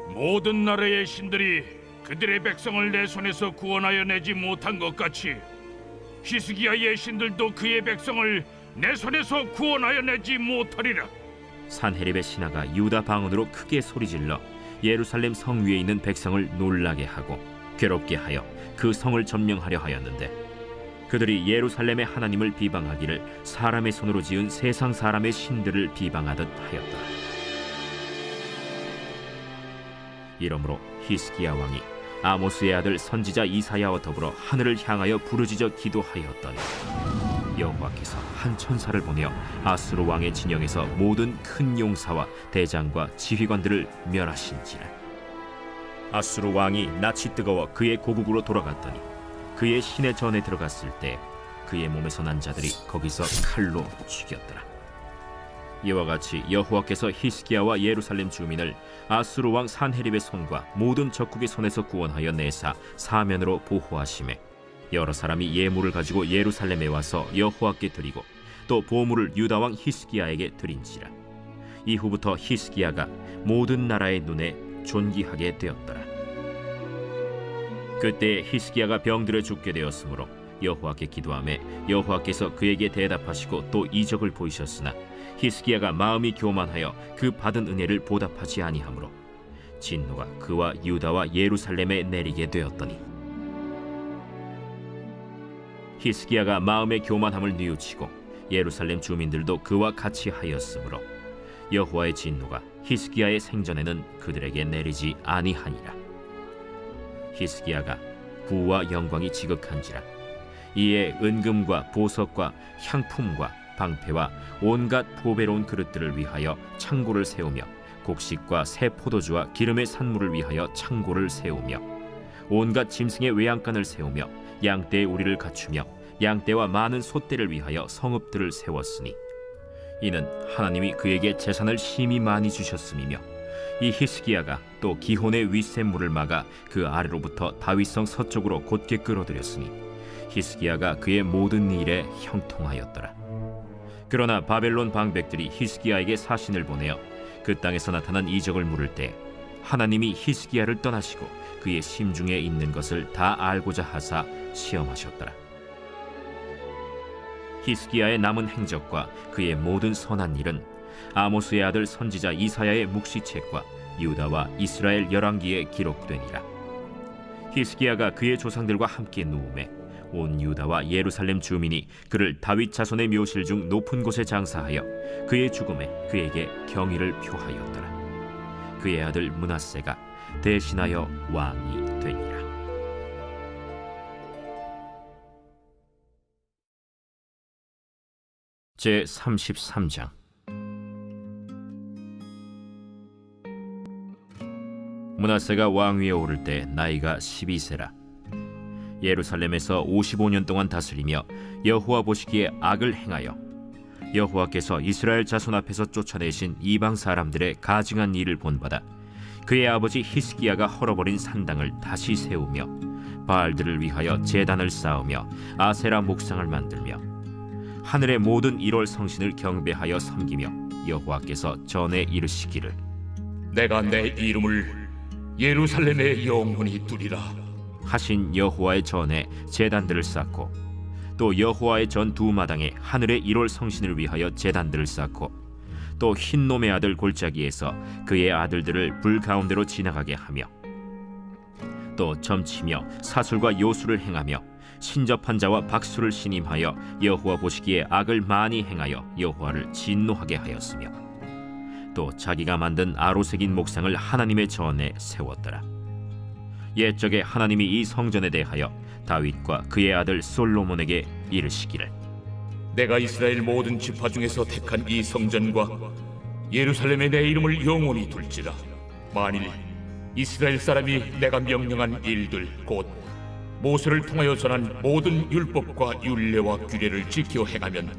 모든 나라의 신들이 그들의 백성을 내 손에서 구원하여 내지 못한 것 같이 히스기야의 신들도 그의 백성을 내 손에서 구원하여 내지 못하리라. 산헤립의 신하가 유다 방언으로 크게 소리질러 예루살렘 성 위에 있는 백성을 놀라게 하고 괴롭게 하여 그 성을 점령하려 하였는데 그들이 예루살렘의 하나님을 비방하기를 사람의 손으로 지은 세상 사람의 신들을 비방하듯 하였더라. 이러므로 히스기야 왕이 아모스의 아들 선지자 이사야와 더불어 하늘을 향하여 부르짖어 기도하였더니 여호와께서 한 천사를 보내어 아수르 왕의 진영에서 모든 큰 용사와 대장과 지휘관들을 멸하신지라. 아수르 왕이 낯이 뜨거워 그의 고국으로 돌아갔더니 그의 시내 전에 들어갔을 때 그의 몸에서 난 자들이 거기서 칼로 죽였더라. 이와 같이 여호와께서 히스기야와 예루살렘 주민을 아수르 왕 산헤립의 손과 모든 적국의 손에서 구원하여 내사 사면으로 보호하시매 여러 사람이 예물을 가지고 예루살렘에 와서 여호와께 드리고 또 보물을 유다 왕 히스기야에게 드린지라. 이후부터 히스기야가 모든 나라의 눈에 존귀하게 되었더라. 그때 히스기야가 병들어 죽게 되었으므로 여호와께 기도하매 여호와께서 그에게 대답하시고 또 이적을 보이셨으나 히스기야가 마음이 교만하여 그 받은 은혜를 보답하지 아니하므로 진노가 그와 유다와 예루살렘에 내리게 되었더니 히스기야가 마음의 교만함을 뉘우치고 예루살렘 주민들도 그와 같이 하였으므로 여호와의 진노가 히스기야의 생전에는 그들에게 내리지 아니하니라. 히스기야가 부와 영광이 지극한지라. 이에 은금과 보석과 향품과 방패와 온갖 보배로운 그릇들을 위하여 창고를 세우며 곡식과 새 포도주와 기름의 산물을 위하여 창고를 세우며 온갖 짐승의 외양간을 세우며 양떼의 우리를 갖추며 양떼와 많은 소떼를 위하여 성읍들을 세웠으니 이는 하나님이 그에게 재산을 심히 많이 주셨음이며 이 히스기야가 또 기혼의 윗샘물을 막아 그 아래로부터 다윗성 서쪽으로 곧게 끌어들였으니 히스기야가 그의 모든 일에 형통하였더라. 그러나 바벨론 방백들이 히스기야에게 사신을 보내어 그 땅에서 나타난 이적을 물을 때 하나님이 히스기야를 떠나시고 그의 심중에 있는 것을 다 알고자 하사 시험하셨더라. 히스기야의 남은 행적과 그의 모든 선한 일은 아모스의 아들 선지자 이사야의 묵시책과 유다와 이스라엘 열왕기에 기록되니라. 히스기야가 그의 조상들과 함께 누우매 온 유다와 예루살렘 주민이 그를 다윗 자손의 묘실 중 높은 곳에 장사하여 그의 죽음에 그에게 경의를 표하였더라. 그의 아들 므낫세가 대신하여 왕이 되니라. 제 33장. 므낫세가 왕위에 오를 때 나이가 12세라. 예루살렘에서 55년 동안 다스리며 여호와 보시기에 악을 행하여 여호와께서 이스라엘 자손 앞에서 쫓아내신 이방 사람들의 가증한 일을 본받아 그의 아버지 히스기야가 헐어버린 산당을 다시 세우며 바알들을 위하여 제단을 쌓으며 아세라 목상을 만들며 하늘의 모든 1월 성신을 경배하여 섬기며 여호와께서 전에 이르시기를 내가 내 이름을 예루살렘에 영원히 두리라 하신 여호와의 전에 제단들을 쌓고 또 여호와의 전 두 마당에 하늘의 1월 성신을 위하여 제단들을 쌓고 또 흰놈의 아들 골짜기에서 그의 아들들을 불 가운데로 지나가게 하며 또 점치며 사술과 요술을 행하며 신접한 자와 박수를 신임하여 여호와 보시기에 악을 많이 행하여 여호와를 진노하게 하였으며 또 자기가 만든 아로새긴 목상을 하나님의 전에 세웠더라. 옛적에 하나님이 이 성전에 대하여 다윗과 그의 아들 솔로몬에게 이르시기를 내가 이스라엘 모든 지파 중에서 택한 이 성전과 예루살렘에 내 이름을 영원히 둘지라 만일 이스라엘 사람이 내가 명령한 일들 곧 모세를 통하여 전한 모든 율법과 율례와 규례를 지켜 행하면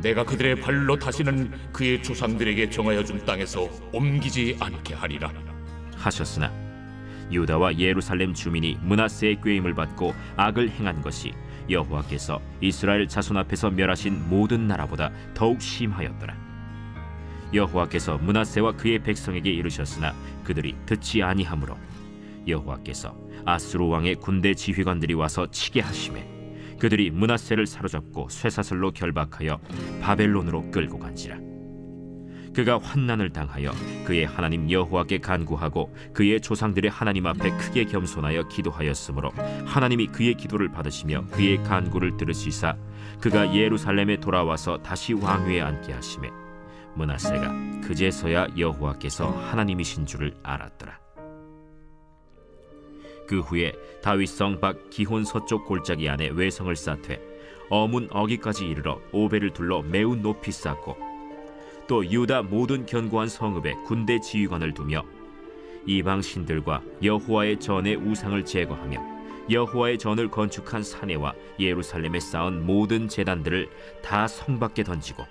내가 그들의 발로 다시는 그의 조상들에게 정하여 준 땅에서 옮기지 않게 하리라 하셨으나 유다와 예루살렘 주민이 므낫세의 꾀임을 받고 악을 행한 것이 여호와께서 이스라엘 자손 앞에서 멸하신 모든 나라보다 더욱 심하였더라. 여호와께서 므낫세와 그의 백성에게 이르셨으나 그들이 듣지 아니하므로 여호와께서 아수르 왕의 군대 지휘관들이 와서 치게 하시매 그들이 므낫세를 사로잡고 쇠사슬로 결박하여 바벨론으로 끌고 간지라. 그가 환난을 당하여 그의 하나님 여호와께 간구하고 그의 조상들의 하나님 앞에 크게 겸손하여 기도하였으므로 하나님이 그의 기도를 받으시며 그의 간구를 들으시사 그가 예루살렘에 돌아와서 다시 왕위에 앉게 하시매 므낫세가 그제서야 여호와께서 하나님이신 줄을 알았더라. 그 후에 다윗성 밖 기혼 서쪽 골짜기 안에 외성을 쌓되 어문 어기까지 이르러 오벨을 둘러 매우 높이 쌓고 또 유다 모든 견고한 성읍에 군대 지휘관을 두며 이방 신들과 여호와의 전의 우상을 제거하며 여호와의 전을 건축한 사내와 예루살렘에 쌓은 모든 제단들을 다 성 밖에 던지고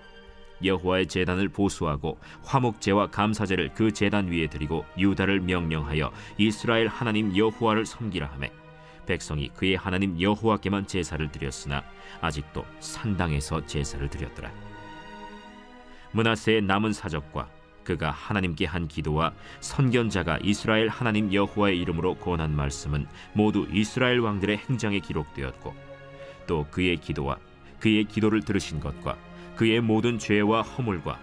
여호와의 제단을 보수하고 화목제와 감사제를 그 제단 위에 드리고 유다를 명령하여 이스라엘 하나님 여호와를 섬기라 하매 백성이 그의 하나님 여호와께만 제사를 드렸으나 아직도 산당에서 제사를 드렸더라. 므낫세의 남은 사적과 그가 하나님께 한 기도와 선견자가 이스라엘 하나님 여호와의 이름으로 권한 말씀은 모두 이스라엘 왕들의 행장에 기록되었고 또 그의 기도와 그의 기도를 들으신 것과 그의 모든 죄와 허물과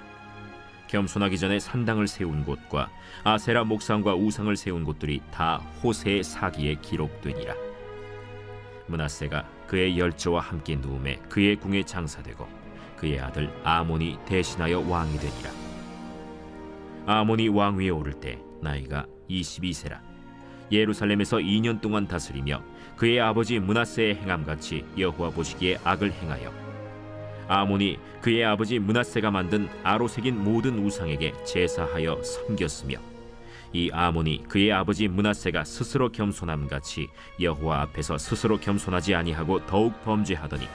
겸손하기 전에 산당을 세운 곳과 아세라 목상과 우상을 세운 곳들이 다 호세의 사기에 기록되니라. 므낫세가 그의 열조와 함께 누움에 그의 궁에 장사되고 그의 아들 아몬이 대신하여 왕이 되니라. 아몬이 왕위에 오를 때 나이가 22세라. 예루살렘에서 2년 동안 다스리며 그의 아버지 므낫세의 행함같이 여호와 보시기에 악을 행하여 아몬이 그의 아버지 므낫세가 만든 아로색인 모든 우상에게 제사하여 섬겼으며 이 아몬이 그의 아버지 므낫세가 스스로 겸손함같이 여호와 앞에서 스스로 겸손하지 아니하고 더욱 범죄하더니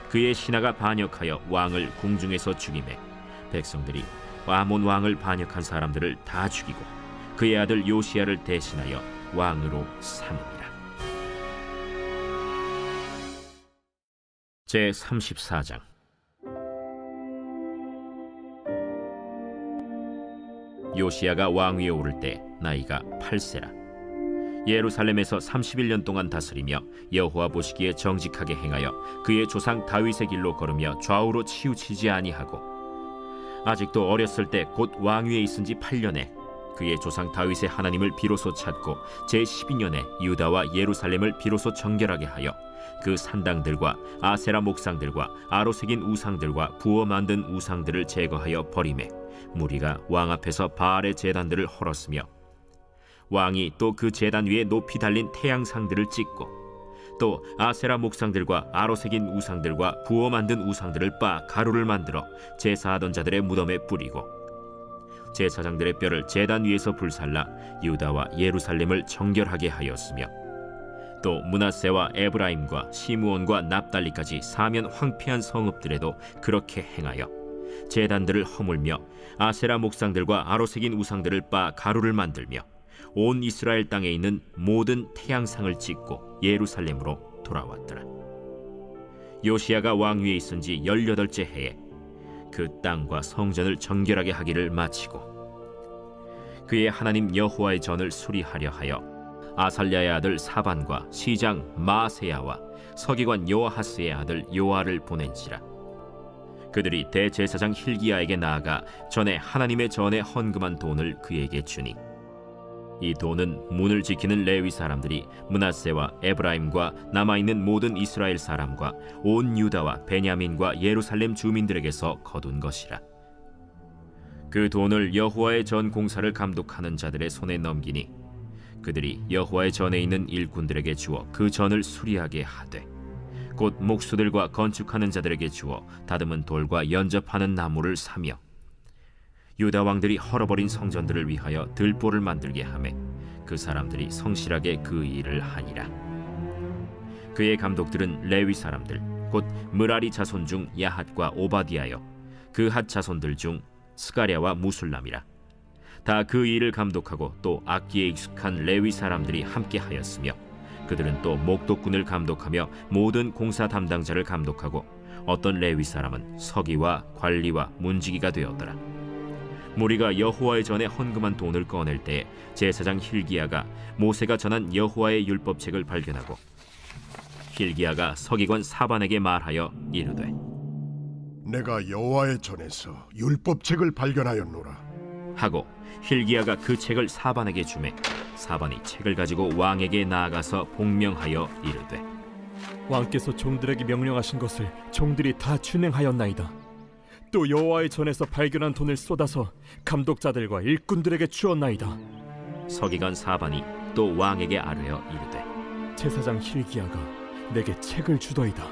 그의 신하가 반역하여 왕을 궁중에서 죽이매 백성들이 아몬 왕을 반역한 사람들을 다 죽이고 그의 아들 요시야를 대신하여 왕으로 삼으니라. 제34장. 요시야가 왕위에 오를 때 나이가 8세라. 예루살렘에서 31년 동안 다스리며 여호와 보시기에 정직하게 행하여 그의 조상 다윗의 길로 걸으며 좌우로 치우치지 아니하고 아직도 어렸을 때 곧 왕위에 있은 지 8년에 그의 조상 다윗의 하나님을 비로소 찾고 제12년에 유다와 예루살렘을 비로소 정결하게 하여 그 산당들과 아세라 목상들과 아로색인 우상들과 부어 만든 우상들을 제거하여 버리매 무리가 왕 앞에서 바알의 제단들을 헐었으며 왕이 또 그 제단 위에 높이 달린 태양상들을 찍고 또 아세라 목상들과 아로색인 우상들과 부어 만든 우상들을 빻아 가루를 만들어 제사하던 자들의 무덤에 뿌리고 제사장들의 뼈를 제단 위에서 불살라 유다와 예루살렘을 정결하게 하였으며 또 므낫세와 에브라임과 시므온과 납달리까지 사면 황폐한 성읍들에도 그렇게 행하여 제단들을 허물며 아세라 목상들과 아로색인 우상들을 빻아 가루를 만들며 온 이스라엘 땅에 있는 모든 태양상을 찍고 예루살렘으로 돌아왔더라. 요시야가 왕위에 있은 지 18째 해에 그 땅과 성전을 정결하게 하기를 마치고 그의 하나님 여호와의 전을 수리하려 하여 아살랴의 아들 사반과 시장 마세야와 서기관 요아하스의 아들 요아를 보낸지라. 그들이 대제사장 힐기야에게 나아가 전에 하나님의 전에 헌금한 돈을 그에게 주니 이 돈은 문을 지키는 레위 사람들이 므낫세와 에브라임과 남아있는 모든 이스라엘 사람과 온 유다와 베냐민과 예루살렘 주민들에게서 거둔 것이라. 그 돈을 여호와의 전 공사를 감독하는 자들의 손에 넘기니 그들이 여호와의 전에 있는 일꾼들에게 주어 그 전을 수리하게 하되 곧 목수들과 건축하는 자들에게 주어 다듬은 돌과 연접하는 나무를 사며 유다 왕들이 헐어버린 성전들을 위하여 들보를 만들게 하매 그 사람들이 성실하게 그 일을 하니라. 그의 감독들은 레위 사람들 곧 므라리 자손 중 야핫과 오바디아여 그 핫 자손들 중 스가랴와 무술람이라. 다 그 일을 감독하고 또 악기에 익숙한 레위 사람들이 함께 하였으며 그들은 또 목독군을 감독하며 모든 공사 담당자를 감독하고 어떤 레위 사람은 서기와 관리와 문지기가 되었더라. 무리가 여호와의 전에 헌금한 돈을 꺼낼 때 제사장 힐기야가 모세가 전한 여호와의 율법책을 발견하고 힐기야가 서기관 사반에게 말하여 이르되 내가 여호와의 전에서 율법책을 발견하였노라. 하고 hil기야가 그 책을 사반에게 주매 사반이 책을 가지고 왕에게 나아가서 복명하여 이르되 왕께서 종들에게 명령하신 것을 종들이 다 준행하였나이다. 또 여호와의 전에서 발견한 돈을 쏟아서 감독자들과 일꾼들에게 주었나이다. 서기관 사반이 또 왕에게 아뢰어 이르되 제사장 hil기야가 내게 책을 주더이다.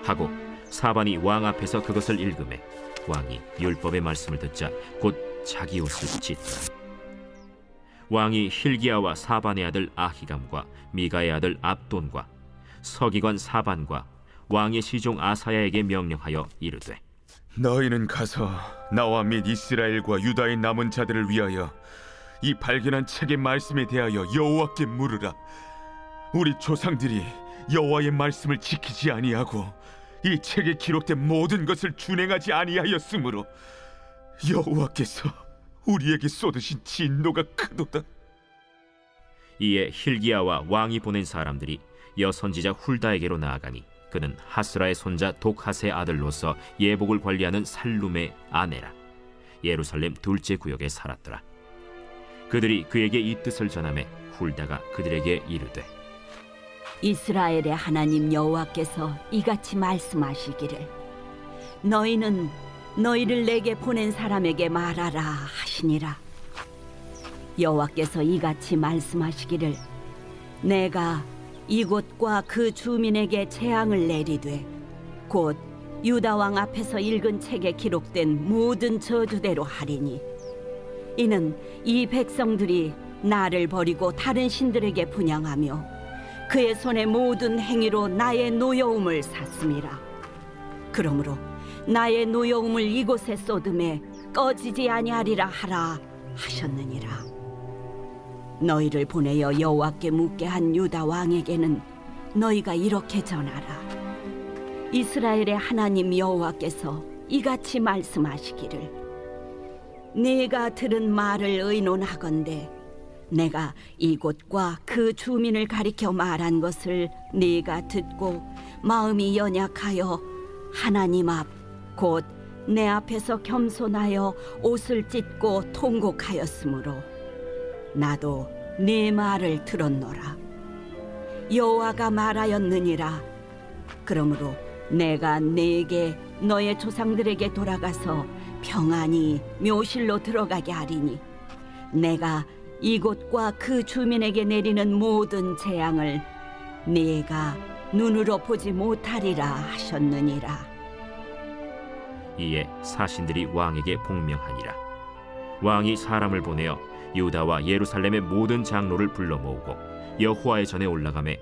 하고 사반이 왕 앞에서 그것을 읽으매 왕이 율법의 말씀을 듣자 곧 자기 옷을 찢더라. 왕이 hil기야와 사반의 아들 아히감과 미가의 아들 압돈과 서기관 사반과 왕의 시종 아사야에게 명령하여 이르되 너희는 가서 나와 및 이스라엘과 유다의 남은 자들을 위하여 이 발견한 책의 말씀에 대하여 여호와께 물으라. 우리 조상들이 여호와의 말씀을 지키지 아니하고 이 책에 기록된 모든 것을 준행하지 아니하였으므로 여호와께서 우리에게 쏟으신 진노가 크도다. 이에 hil기야와 왕이 보낸 사람들이 여선지자 훌다에게로 나아가니 그는 하스라의 손자 독핫의 아들로서 예복을 관리하는 살룸의 아내라. 예루살렘 둘째 구역에 살았더라. 그들이 그에게 이 뜻을 전하매 훌다가 그들에게 이르되 이스라엘의 하나님 여호와께서 이같이 말씀하시기를 너희는 너희를 내게 보낸 사람에게 말하라 하시니라. 여호와께서 이같이 말씀하시기를 내가 이곳과 그 주민에게 재앙을 내리되 곧 유다 왕 앞에서 읽은 책에 기록된 모든 저주대로 하리니 이는 이 백성들이 나를 버리고 다른 신들에게 분향하며 그의 손의 모든 행위로 나의 노여움을 샀음이라. 그러므로 나의 노여움을 이곳에 쏟음에 꺼지지 아니하리라 하라 하셨느니라. 너희를 보내어 여호와께 묻게 한 유다 왕에게는 너희가 이렇게 전하라. 이스라엘의 하나님 여호와께서 이같이 말씀하시기를 네가 들은 말을 의논하건대 내가 이곳과 그 주민을 가리켜 말한 것을 네가 듣고 마음이 연약하여 하나님 앞 곧 내 앞에서 겸손하여 옷을 찢고 통곡하였으므로 나도 네 말을 들었노라. 여호와가 말하였느니라. 그러므로 내가 네게 너의 조상들에게 돌아가서 평안히 묘실로 들어가게 하리니 내가 이곳과 그 주민에게 내리는 모든 재앙을 네가 눈으로 보지 못하리라 하셨느니라. 이에 사신들이 왕에게 복명하니라. 왕이 사람을 보내어 유다와 예루살렘의 모든 장로를 불러 모으고 여호와의 전에 올라가매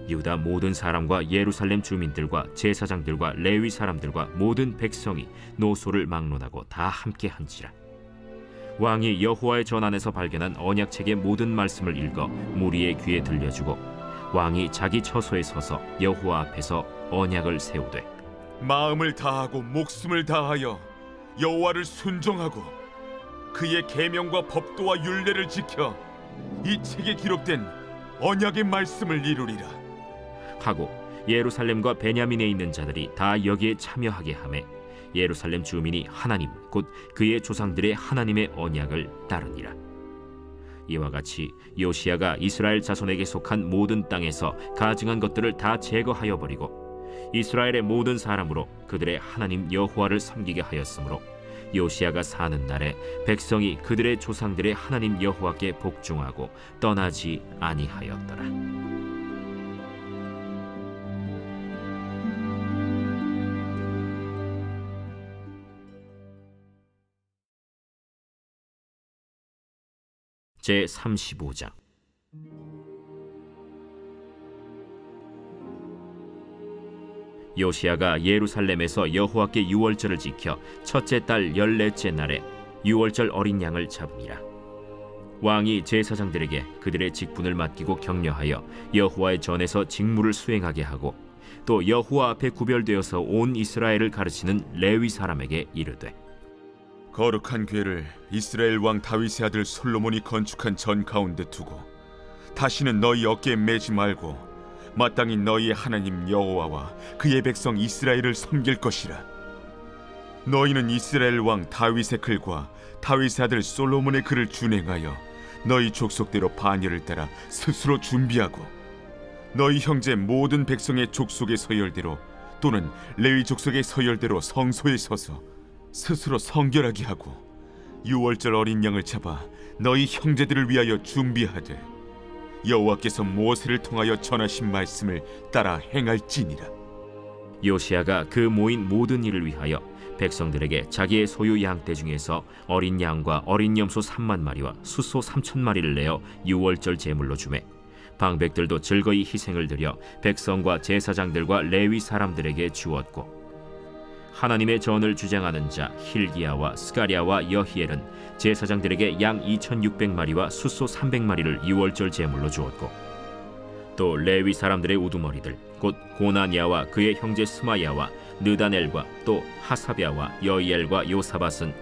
유다 모든 사람과 예루살렘 주민들과 제사장들과 레위 사람들과 모든 백성이 노소를 막론하고 다 함께 한지라. 왕이 여호와의 전 안에서 발견한 언약책의 모든 말씀을 읽어 무리의 귀에 들려주고 왕이 자기 처소에 서서 여호와 앞에서 언약을 세우되 마음을 다하고 목숨을 다하여 여호와를 순종하고 그의 계명과 법도와 율례를 지켜 이 책에 기록된 언약의 말씀을 이루리라 하고 예루살렘과 베냐민에 있는 자들이 다 여기에 참여하게 하매 예루살렘 주민이 하나님 곧 그의 조상들의 하나님의 언약을 따르니라. 이와 같이 요시야가 이스라엘 자손에게 속한 모든 땅에서 가증한 것들을 다 제거하여 버리고 이스라엘의 모든 사람으로 그들의 하나님 여호와를 섬기게 하였으므로 요시야가 사는 날에 백성이 그들의 조상들의 하나님 여호와께 복종하고 떠나지 아니하였더라. 제 35장. 요시야가 예루살렘에서 여호와께 유월절을 지켜 첫째 달 14째 날에 유월절 어린 양을 잡으니라. 왕이 제사장들에게 그들의 직분을 맡기고 격려하여 여호와의 전에서 직무를 수행하게 하고 또 여호와 앞에 구별되어서 온 이스라엘을 가르치는 레위 사람에게 이르되 거룩한 궤를 이스라엘 왕 다윗의 아들 솔로몬이 건축한 전 가운데 두고 다시는 너희 어깨에 매지 말고 마땅히 너희의 하나님 여호와와 그의 백성 이스라엘을 섬길 것이라. 너희는 이스라엘 왕 다윗의 글과 다윗의 아들 솔로몬의 글을 준행하여 너희 족속대로 반열을 따라 스스로 준비하고 너희 형제 모든 백성의 족속의 서열대로 또는 레위 족속의 서열대로 성소에 서서 스스로 성결하게 하고 유월절 어린 양을 잡아 너희 형제들을 위하여 준비하되 여호와께서 모세를 통하여 전하신 말씀을 따라 행할지니라. 요시야가 그 모인 모든 일을 위하여 백성들에게 자기의 소유 양떼 중에서 어린 양과 어린 염소 3만 마리와 숫소 3천 마리를 내어 유월절 제물로 주매 방백들도 즐거이 희생을 드려 백성과 제사장들과 레위 사람들에게 주었고 하나님의 전을 주장하는 자 힐기야와 스가랴와 여히엘은 제사장들에게 양 2,600마리와 숫소 300마리를 유월절 제물로 주었고 또 레위 사람들의 우두머리들 곧 고나니아와 그의 형제 스마야와 느다넬과 또 하사랴와 여이엘과 요사밧은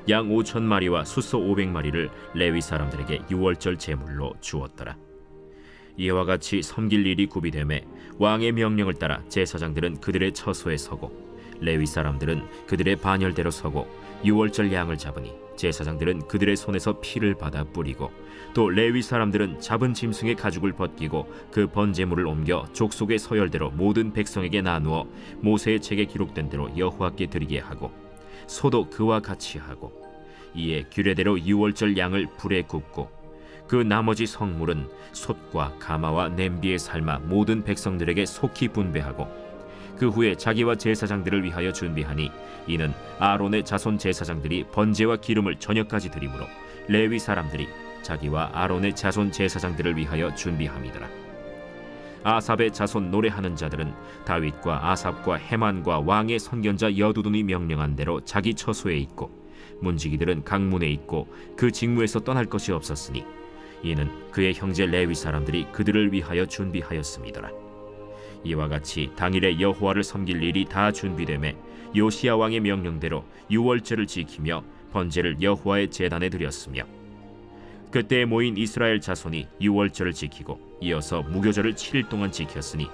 양 5,000마리와 숫소 500마리를 레위 사람들에게 유월절 제물로 주었더라. 이와 같이 섬길 일이 구비되매 왕의 명령을 따라 제사장들은 그들의 처소에 서고 레위 사람들은 그들의 반열대로 서고 유월절 양을 잡으니 제사장들은 그들의 손에서 피를 받아 뿌리고 또 레위 사람들은 잡은 짐승의 가죽을 벗기고 그 번제물을 옮겨 족속의 서열대로 모든 백성에게 나누어 모세의 책에 기록된 대로 여호와께 드리게 하고 소도 그와 같이 하고 이에 규례대로 유월절 양을 불에 굽고 그 나머지 성물은 솥과 가마와 냄비에 삶아 모든 백성들에게 속히 분배하고 그 후에 자기와 제사장들을 위하여 준비하니 이는 아론의 자손 제사장들이 번제와 기름을 저녁까지 드리므로 레위 사람들이 자기와 아론의 자손 제사장들을 위하여 준비함이더라. 아삽의 자손 노래하는 자들은 다윗과 아삽과 헤만과 왕의 선견자 여두둔이 명령한 대로 자기 처소에 있고 문지기들은 강문에 있고 그 직무에서 떠날 것이 없었으니 이는 그의 형제 레위 사람들이 그들을 위하여 준비하였음이더라. 이와 같이 당일에 여호와를 섬길 일이 다 준비되매 요시야 왕의 명령대로 유월절을 지키며 번제를 여호와의 제단에 드렸으며 그때 모인 이스라엘 자손이 유월절을 지키고 이어서 무교절을 7일 동안 지켰으니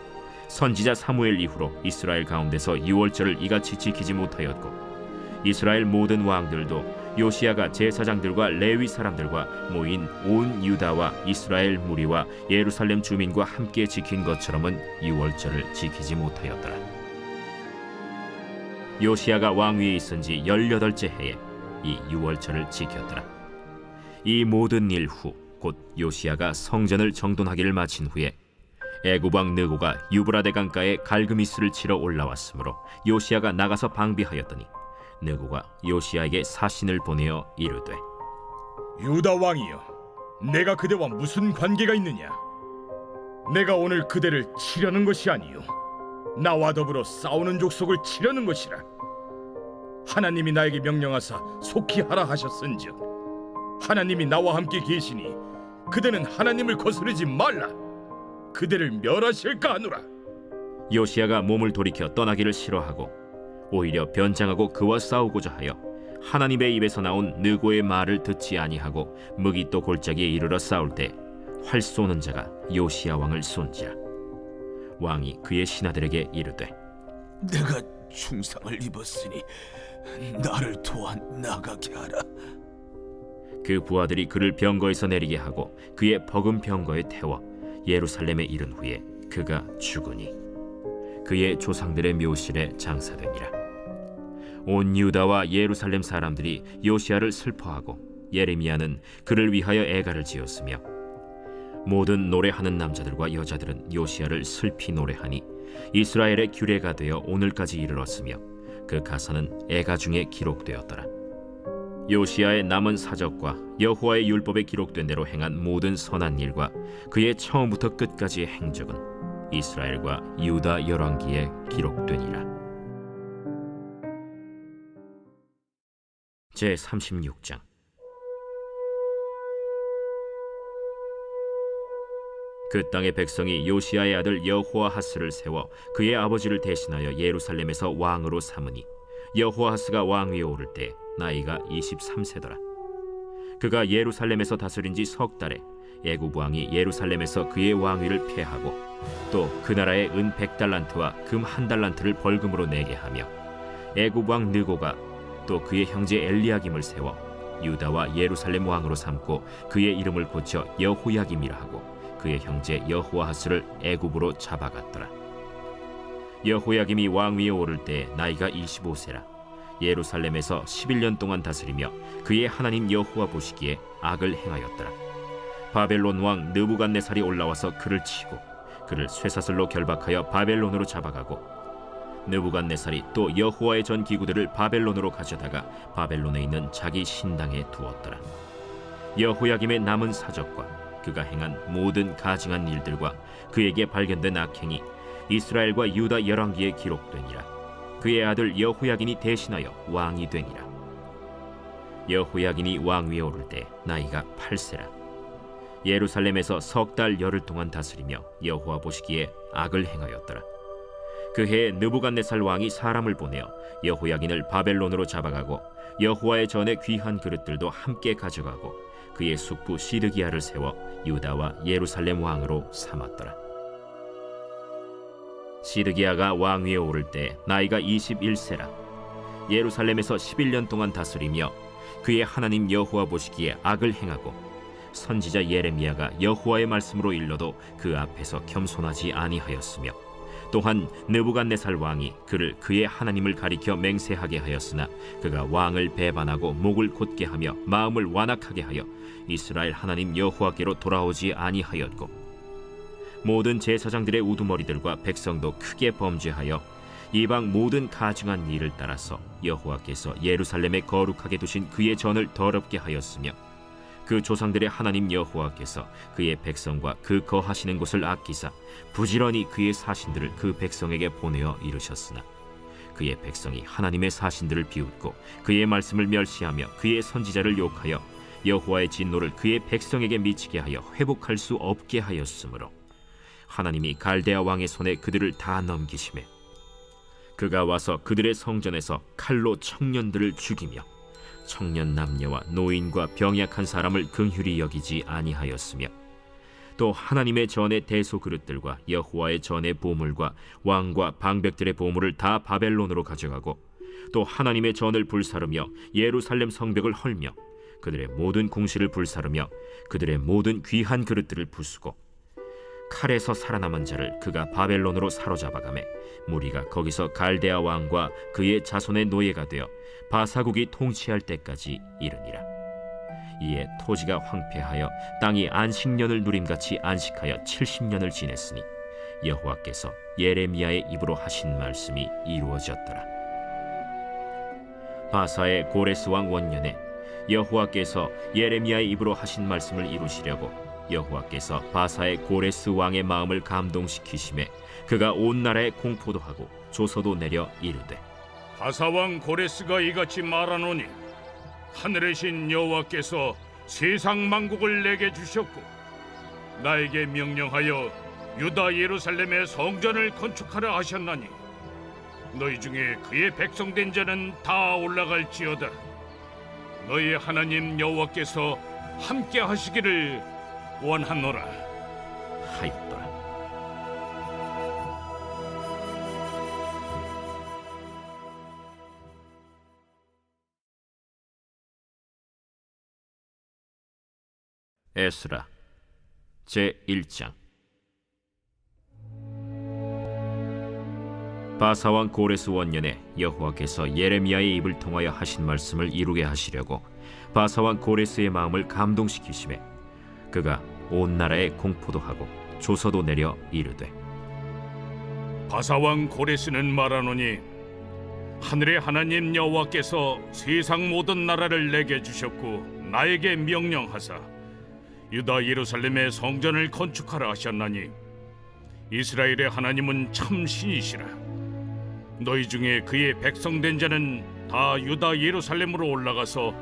선지자 사무엘 이후로 이스라엘 가운데서 유월절을 이같이 지키지 못하였고 이스라엘 모든 왕들도 요시야가 제사장들과 레위 사람들과 모인 온 유다와 이스라엘 무리와 예루살렘 주민과 함께 지킨 것처럼은 유월절을 지키지 못하였더라. 요시야가 왕위에 있은 지 18째 해에 이 유월절을 지켰더라. 이 모든 일 후 곧 요시야가 성전을 정돈하기를 마친 후에 애굽 왕 느고가 유브라데 강가에 갈그미스를 치러 올라왔으므로 요시야가 나가서 방비하였더니 느고가 요시야에게 사신을 보내어 이르되 유다 왕이여, 내가 그대와 무슨 관계가 있느냐? 내가 오늘 그대를 치려는 것이 아니요 나와 더불어 싸우는 족속을 치려는 것이라. 하나님이 나에게 명령하사 속히 하라 하셨은즉 하나님이 나와 함께 계시니 그대는 하나님을 거스르지 말라. 그대를 멸하실까 하노라. 요시야가 몸을 돌이켜 떠나기를 싫어하고 오히려 변장하고 그와 싸우고자 하여 하나님의 입에서 나온 느고의 말을 듣지 아니하고 무기또 골짜기에 이르러 싸울 때 활 쏘는 자가 요시야 왕을 쏜지라. 왕이 그의 신하들에게 이르되 내가 중상을 입었으니 나를 도와 나가게 하라. 그 부하들이 그를 병거에서 내리게 하고 그의 버금 병거에 태워 예루살렘에 이른 후에 그가 죽으니 그의 조상들의 묘실에 장사되니라. 온 유다와 예루살렘 사람들이 요시야를 슬퍼하고 예레미야는 그를 위하여 애가를 지었으며 모든 노래하는 남자들과 여자들은 요시야를 슬피 노래하니 이스라엘의 규례가 되어 오늘까지 이르렀으며 그 가사는 애가 중에 기록되었더라. 요시야의 남은 사적과 여호와의 율법에 기록된 대로 행한 모든 선한 일과 그의 처음부터 끝까지의 행적은 이스라엘과 유다 열왕기에 기록되니라. 제36장. 그 땅의 백성이 요시야의 아들 여호아하스를 세워 그의 아버지를 대신하여 예루살렘에서 왕으로 삼으니 여호아하스가 왕위에 오를 때 나이가 23세더라. 그가 예루살렘에서 다스린 지 석 달에 애굽 왕이 예루살렘에서 그의 왕위를 폐하고 또 그 나라에 은 100달란트와 금 1달란트를 벌금으로 내게 하며 애굽 왕 느고가 또 그의 형제 엘리야김을 세워 유다와 예루살렘 왕으로 삼고 그의 이름을 고쳐 여호야김이라 하고 그의 형제 여호아하스를 애굽으로 잡아갔더라. 여호야김이 왕 위에 오를 때 나이가 25세라. 예루살렘에서 11년 동안 다스리며 그의 하나님 여호와 보시기에 악을 행하였더라. 바벨론 왕 느부갓네살이 올라와서 그를 치고 그를 쇠사슬로 결박하여 바벨론으로 잡아가고 느부갓네살이 또 여호와의 전 기구들을 바벨론으로 가져다가 바벨론에 있는 자기 신당에 두었더라. 여호야김의 남은 사적과 그가 행한 모든 가증한 일들과 그에게 발견된 악행이 이스라엘과 유다 열왕기에 기록되니라. 그의 아들 여호야긴이 대신하여 왕이 되니라. 여호야긴이 왕 위에 오를 때 나이가 8세라. 예루살렘에서 석 달 열흘 동안 다스리며 여호와 보시기에 악을 행하였더라. 그 해에 느부갓네살 왕이 사람을 보내어 여호야긴을 바벨론으로 잡아가고 여호와의 전에 귀한 그릇들도 함께 가져가고 그의 숙부 시드기야를 세워 유다와 예루살렘 왕으로 삼았더라. 시드기야가 왕 위에 오를 때 나이가 21세라. 예루살렘에서 11년 동안 다스리며 그의 하나님 여호와 보시기에 악을 행하고 선지자 예레미야가 여호와의 말씀으로 일러도 그 앞에서 겸손하지 아니하였으며 또한 느부갓네살 왕이 그를 그의 하나님을 가리켜 맹세하게 하였으나 그가 왕을 배반하고 목을 곧게 하며 마음을 완악하게 하여 이스라엘 하나님 여호와께로 돌아오지 아니하였고 모든 제사장들의 우두머리들과 백성도 크게 범죄하여 이방 모든 가증한 일을 따라서 여호와께서 예루살렘에 거룩하게 두신 그의 전을 더럽게 하였으며 그 조상들의 하나님 여호와께서 그의 백성과 그 거하시는 곳을 아끼사 부지런히 그의 사신들을 그 백성에게 보내어 이르셨으나 그의 백성이 하나님의 사신들을 비웃고 그의 말씀을 멸시하며 그의 선지자를 욕하여 여호와의 진노를 그의 백성에게 미치게 하여 회복할 수 없게 하였으므로 하나님이 갈대아 왕의 손에 그들을 다 넘기시매 그가 와서 그들의 성전에서 칼로 청년들을 죽이며 청년 남녀와 노인과 병약한 사람을 긍휼히 여기지 아니하였으며 또 하나님의 전의 대소 그릇들과 여호와의 전의 보물과 왕과 방백들의 보물을 다 바벨론으로 가져가고 또 하나님의 전을 불사르며 예루살렘 성벽을 헐며 그들의 모든 궁실을 불사르며 그들의 모든 귀한 그릇들을 부수고 칼에서 살아남은 자를 그가 바벨론으로 사로잡아가매 무리가 거기서 갈대아 왕과 그의 자손의 노예가 되어 바사국이 통치할 때까지 이르니라. 이에 토지가 황폐하여 땅이 안식년을 누림같이 안식하여 70년을 지냈으니 여호와께서 예레미야의 입으로 하신 말씀이 이루어졌더라. 바사의 고레스 왕 원년에 여호와께서 예레미야의 입으로 하신 말씀을 이루시려고 여호와께서 바사의 고레스 왕의 마음을 감동시키심에 그가 온 나라에 공포도 하고 조서도 내려 이르되 바사왕 고레스가 이같이 말하노니 하늘의 신 여호와께서 세상 만국을 내게 주셨고 나에게 명령하여 유다 예루살렘의 성전을 건축하라 하셨나니 너희 중에 그의 백성된 자는 다 올라갈지어다. 너희 하나님 여호와께서 함께 하시기를 원하노라 하였더라. 에스라 제1장. 바사왕 고레스 원년에 여호와께서 예레미야의 입을 통하여 하신 말씀을 이루게 하시려고 바사왕 고레스의 마음을 감동시키심에 그가 온 나라에 공포도 하고 조서도 내려 이르되 바사왕 고레스는 말하노니 하늘의 하나님 여호와께서 세상 모든 나라를 내게 주셨고 나에게 명령하사 유다 예루살렘의 성전을 건축하라 하셨나니 이스라엘의 하나님은 참 신이시라. 너희 중에 그의 백성된 자는 다 유다 예루살렘으로 올라가서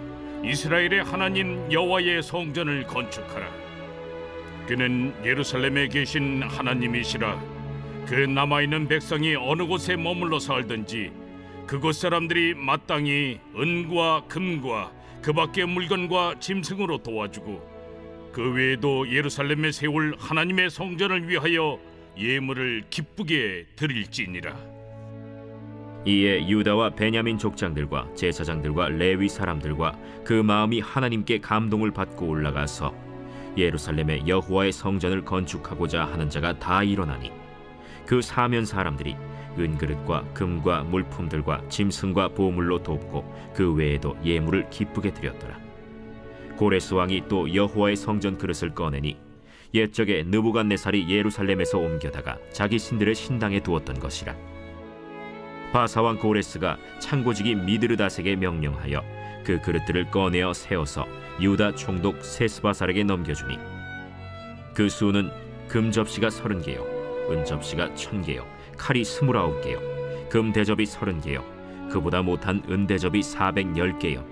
이스라엘의 하나님 여호와의 성전을 건축하라. 그는 예루살렘에 계신 하나님이시라. 그 남아있는 백성이 어느 곳에 머물러 살든지 그곳 사람들이 마땅히 은과 금과 그 밖의 물건과 짐승으로 도와주고 그 외에도 예루살렘에 세울 하나님의 성전을 위하여 예물을 기쁘게 드릴지니라. 이에 유다와 베냐민 족장들과 제사장들과 레위 사람들과 그 마음이 하나님께 감동을 받고 올라가서 예루살렘에 여호와의 성전을 건축하고자 하는 자가 다 일어나니 그 사면 사람들이 은그릇과 금과 물품들과 짐승과 보물로 돕고 그 외에도 예물을 기쁘게 드렸더라. 고레스 왕이 또 여호와의 성전 그릇을 꺼내니 옛적에 느부갓네살이 예루살렘에서 옮겨다가 자기 신들의 신당에 두었던 것이라. 바사왕 고레스가 창고지기 미드르다색에 명령하여 그 그릇들을 꺼내어 세워서 유다 총독 세스바살에게 넘겨주니 그 수는 금 접시가 30개요, 은 접시가 1000개요, 칼이 29개요, 금 대접이 30개요, 그보다 못한 은 대접이 410개요.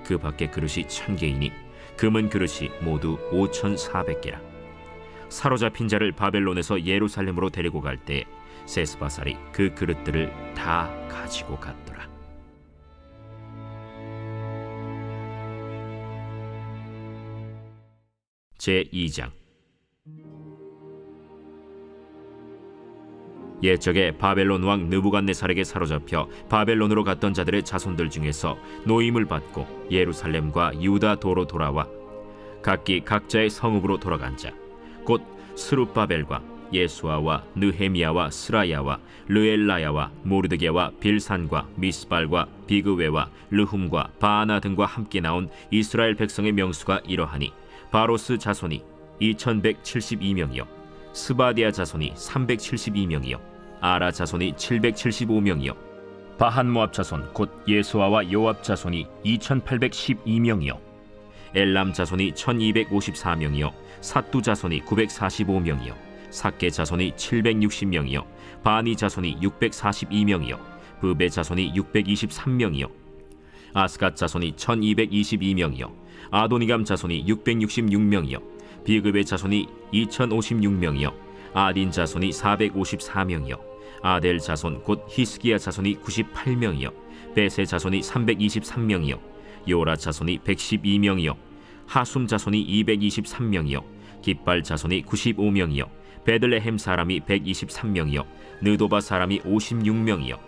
그 밖에 그릇이 1000개이니 금은 그릇이 모두 5400개라. 사로잡힌 자를 바벨론에서 예루살렘으로 데리고 갈 때 세스바살이 그 그릇들을 다 가지고 갔더라. 제2장. 옛적에 바벨론 왕 느부갓네살에게 사로잡혀 바벨론으로 갔던 자들의 자손들 중에서 노임을 받고 예루살렘과 유다 도로 돌아와 각기 각자의 성읍으로 돌아간 자, 곧 스룹바벨과 예수아와 느헤미야와 스라야와 르엘라야와 모르드게와 빌산과 미스발과 비그웨와 르훔과 바아나 등과 함께 나온 이스라엘 백성의 명수가 이러하니 바로스 자손이 2172명이요 스바디아 자손이 372명이요 아라 자손이 775명이요 바한모압 자손 곧 예수아와 요압 자손이 2812명이요 엘람 자손이 1254명이요 사뚜 자손이 945명이요 삭게 자손이 760명이요 바니 자손이 642명이요 브베 자손이 623명이요 아스갓 자손이 1222명이요 아도니감 자손이 666명이요 비그베 자손이 2056명이요 아딘 자손이 454명이요 아델 자손 곧 히스기야 자손이 98명이요 베세 자손이 323명이요 요라 자손이 112명이요 하숨 자손이 223명이요 깃발 자손이 95명이요 베들레헴 사람이 123명이요 느도바 사람이 56명이요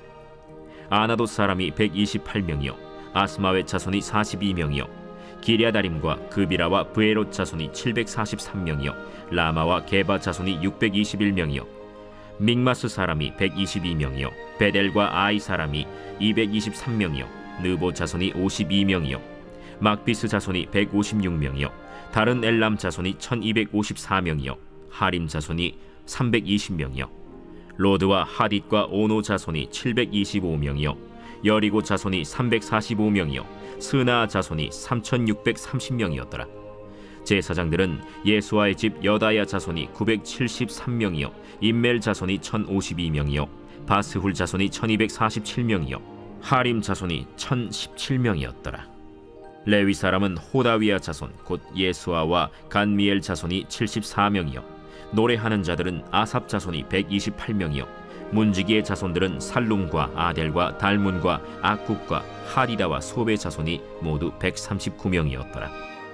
아나도 사람이 128명이요 아스마웨 자손이 42명이요 기랴다림과 그비라와 브에롯 자손이 743명이요 라마와 게바 자손이 621명이요 믹마스 사람이 122명이요 베델과 아이 사람이 223명이요 느보 자손이 52명이요 막비스 자손이 156명이요 다른 엘람 자손이 1254명이요 하림 자손이 320명이요 로드와 하딧과 오노 자손이 725명이요 여리고 자손이 345명이요 스나 자손이 3630명이었더라. 제사장들은 예수아의 집 여다야 자손이 973명이요 임멜 자손이 1052명이요 바스훌 자손이 1247명이요 하림 자손이 1017명이었더라. 레위 사람은 호다위야 자손 곧 예수아와 간미엘 자손이 74명이요 노래하는 자들은 아삽 자손이 128명이요 문지기의 자손들은 살룸과 아델과 달문과 악굽과 하리다와 소베 자손이 모두 139명이었더라.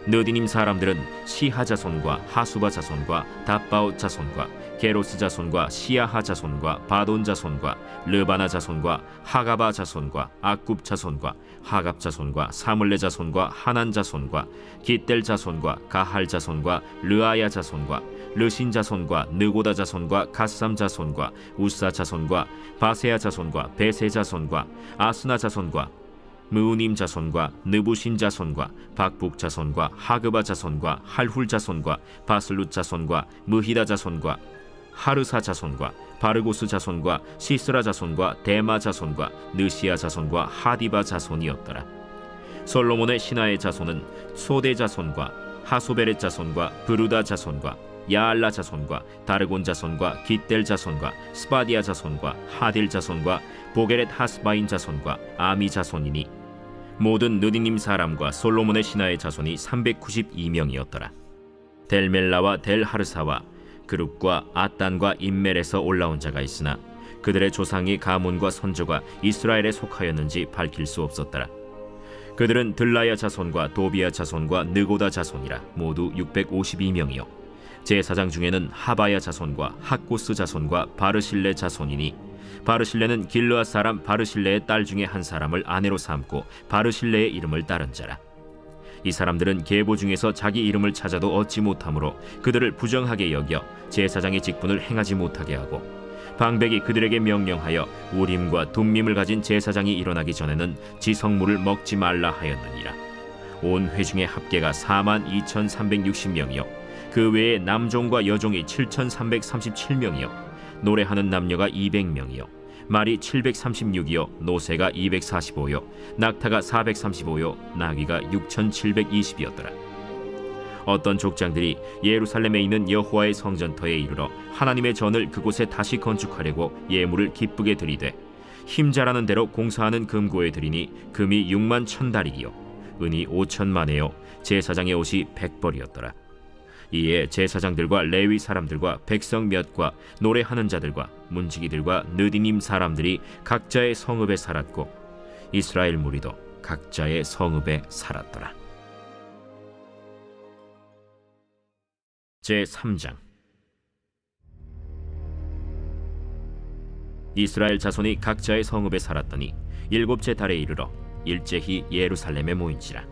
느디님 사람들은 시하 자손과 하수바 자손과 답바옷 자손과 게로스 자손과 시야하 자손과 바돈 자손과 르바나 자손과 하가바 자손과 악굽 자손과 하갑 자손과 사물레 자손과 하난 자손과 깃델 자손과 가할 자손과 르아야 자손과 르신 자손과 느고다 자손과 갓삼 자손과 우사 자손과 바세야 자손과 베세 자손과 아스나 자손과 무우님 자손과 느부신 자손과 박북 자손과 하그바 자손과 할훌 자손과 바슬룻 자손과 무히다 자손과 하르사 자손과 바르고스 자손과 시스라 자손과 데마 자손과 느시아 자손과 하디바 자손이었더라. 솔로몬의 신하의 자손은 소대 자손과 하소베렛 자손과 브루다 자손과 야알라 자손과 다르곤 자손과 깃델 자손과 스바디아 자손과 하딜 자손과 보게렛 하스바인 자손과 아미 자손이니 모든 느디님 사람과 솔로몬의 신하의 자손이 392명이었더라. 델멜라와 델하르사와 그룹과 아단과 임멜에서 올라온 자가 있으나 그들의 조상이 가문과 선조가 이스라엘에 속하였는지 밝힐 수 없었더라. 그들은 들라야 자손과 도비야 자손과 느고다 자손이라 모두 652명이요 제사장 중에는 하바야 자손과 학고스 자손과 바르실레 자손이니 바르실레는 길르앗 사람 바르실레의 딸 중에 한 사람을 아내로 삼고 바르실레의 이름을 따른 자라. 이 사람들은 계보 중에서 자기 이름을 찾아도 얻지 못하므로 그들을 부정하게 여겨 제사장의 직분을 행하지 못하게 하고, 방백이 그들에게 명령하여 우림과 둠밈을 가진 제사장이 일어나기 전에는 지성물을 먹지 말라 하였느니라. 온 회중의 합계가 42,360명이요 그 외에 남종과 여종이 7,337명이요 노래하는 남녀가 200명이요 말이 736이요 노새가 245요 낙타가 435요 나귀가 6,720이었더라. 어떤 족장들이 예루살렘에 있는 여호와의 성전터에 이르러 하나님의 전을 그곳에 다시 건축하려고 예물을 기쁘게 드리되 힘자라는 대로 공사하는 금고에 드리니 금이 6만 1,000다리기요 은이 5,000만에요 제사장의 옷이 100벌이었더라. 이에 제사장들과 레위 사람들과 백성 몇과 노래하는 자들과 문지기들과 느디님 사람들이 각자의 성읍에 살았고 이스라엘 무리도 각자의 성읍에 살았더라. 제3장. 이스라엘 자손이 각자의 성읍에 살았더니 7째 달에 이르러 일제히 예루살렘에 모인지라.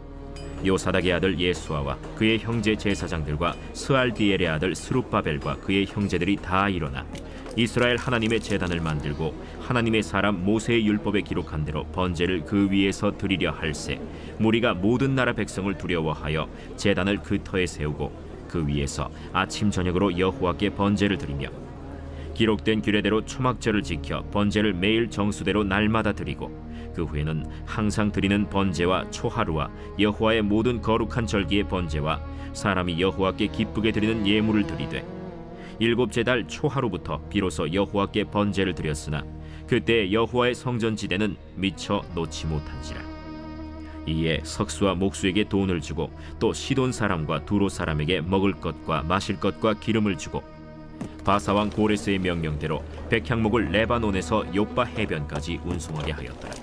요사닥의 아들 예수아와 그의 형제 제사장들과 스알디엘의 아들 스룹바벨과 그의 형제들이 다 일어나 이스라엘 하나님의 제단을 만들고 하나님의 사람 모세의 율법에 기록한 대로 번제를 그 위에서 드리려 할새 무리가 모든 나라 백성을 두려워하여 제단을 그 터에 세우고 그 위에서 아침 저녁으로 여호와께 번제를 드리며 기록된 규례대로 초막절을 지켜 번제를 매일 정수대로 날마다 드리고 그 후에는 항상 드리는 번제와 초하루와 여호와의 모든 거룩한 절기의 번제와 사람이 여호와께 기쁘게 드리는 예물을 드리되 7째 달 초하루부터 비로소 여호와께 번제를 드렸으나 그때 여호와의 성전지대는 미처 놓지 못한지라. 이에 석수와 목수에게 돈을 주고 또 시돈 사람과 두로 사람에게 먹을 것과 마실 것과 기름을 주고 바사왕 고레스의 명령대로 백향목을 레바논에서 욥바 해변까지 운송하게 하였더라.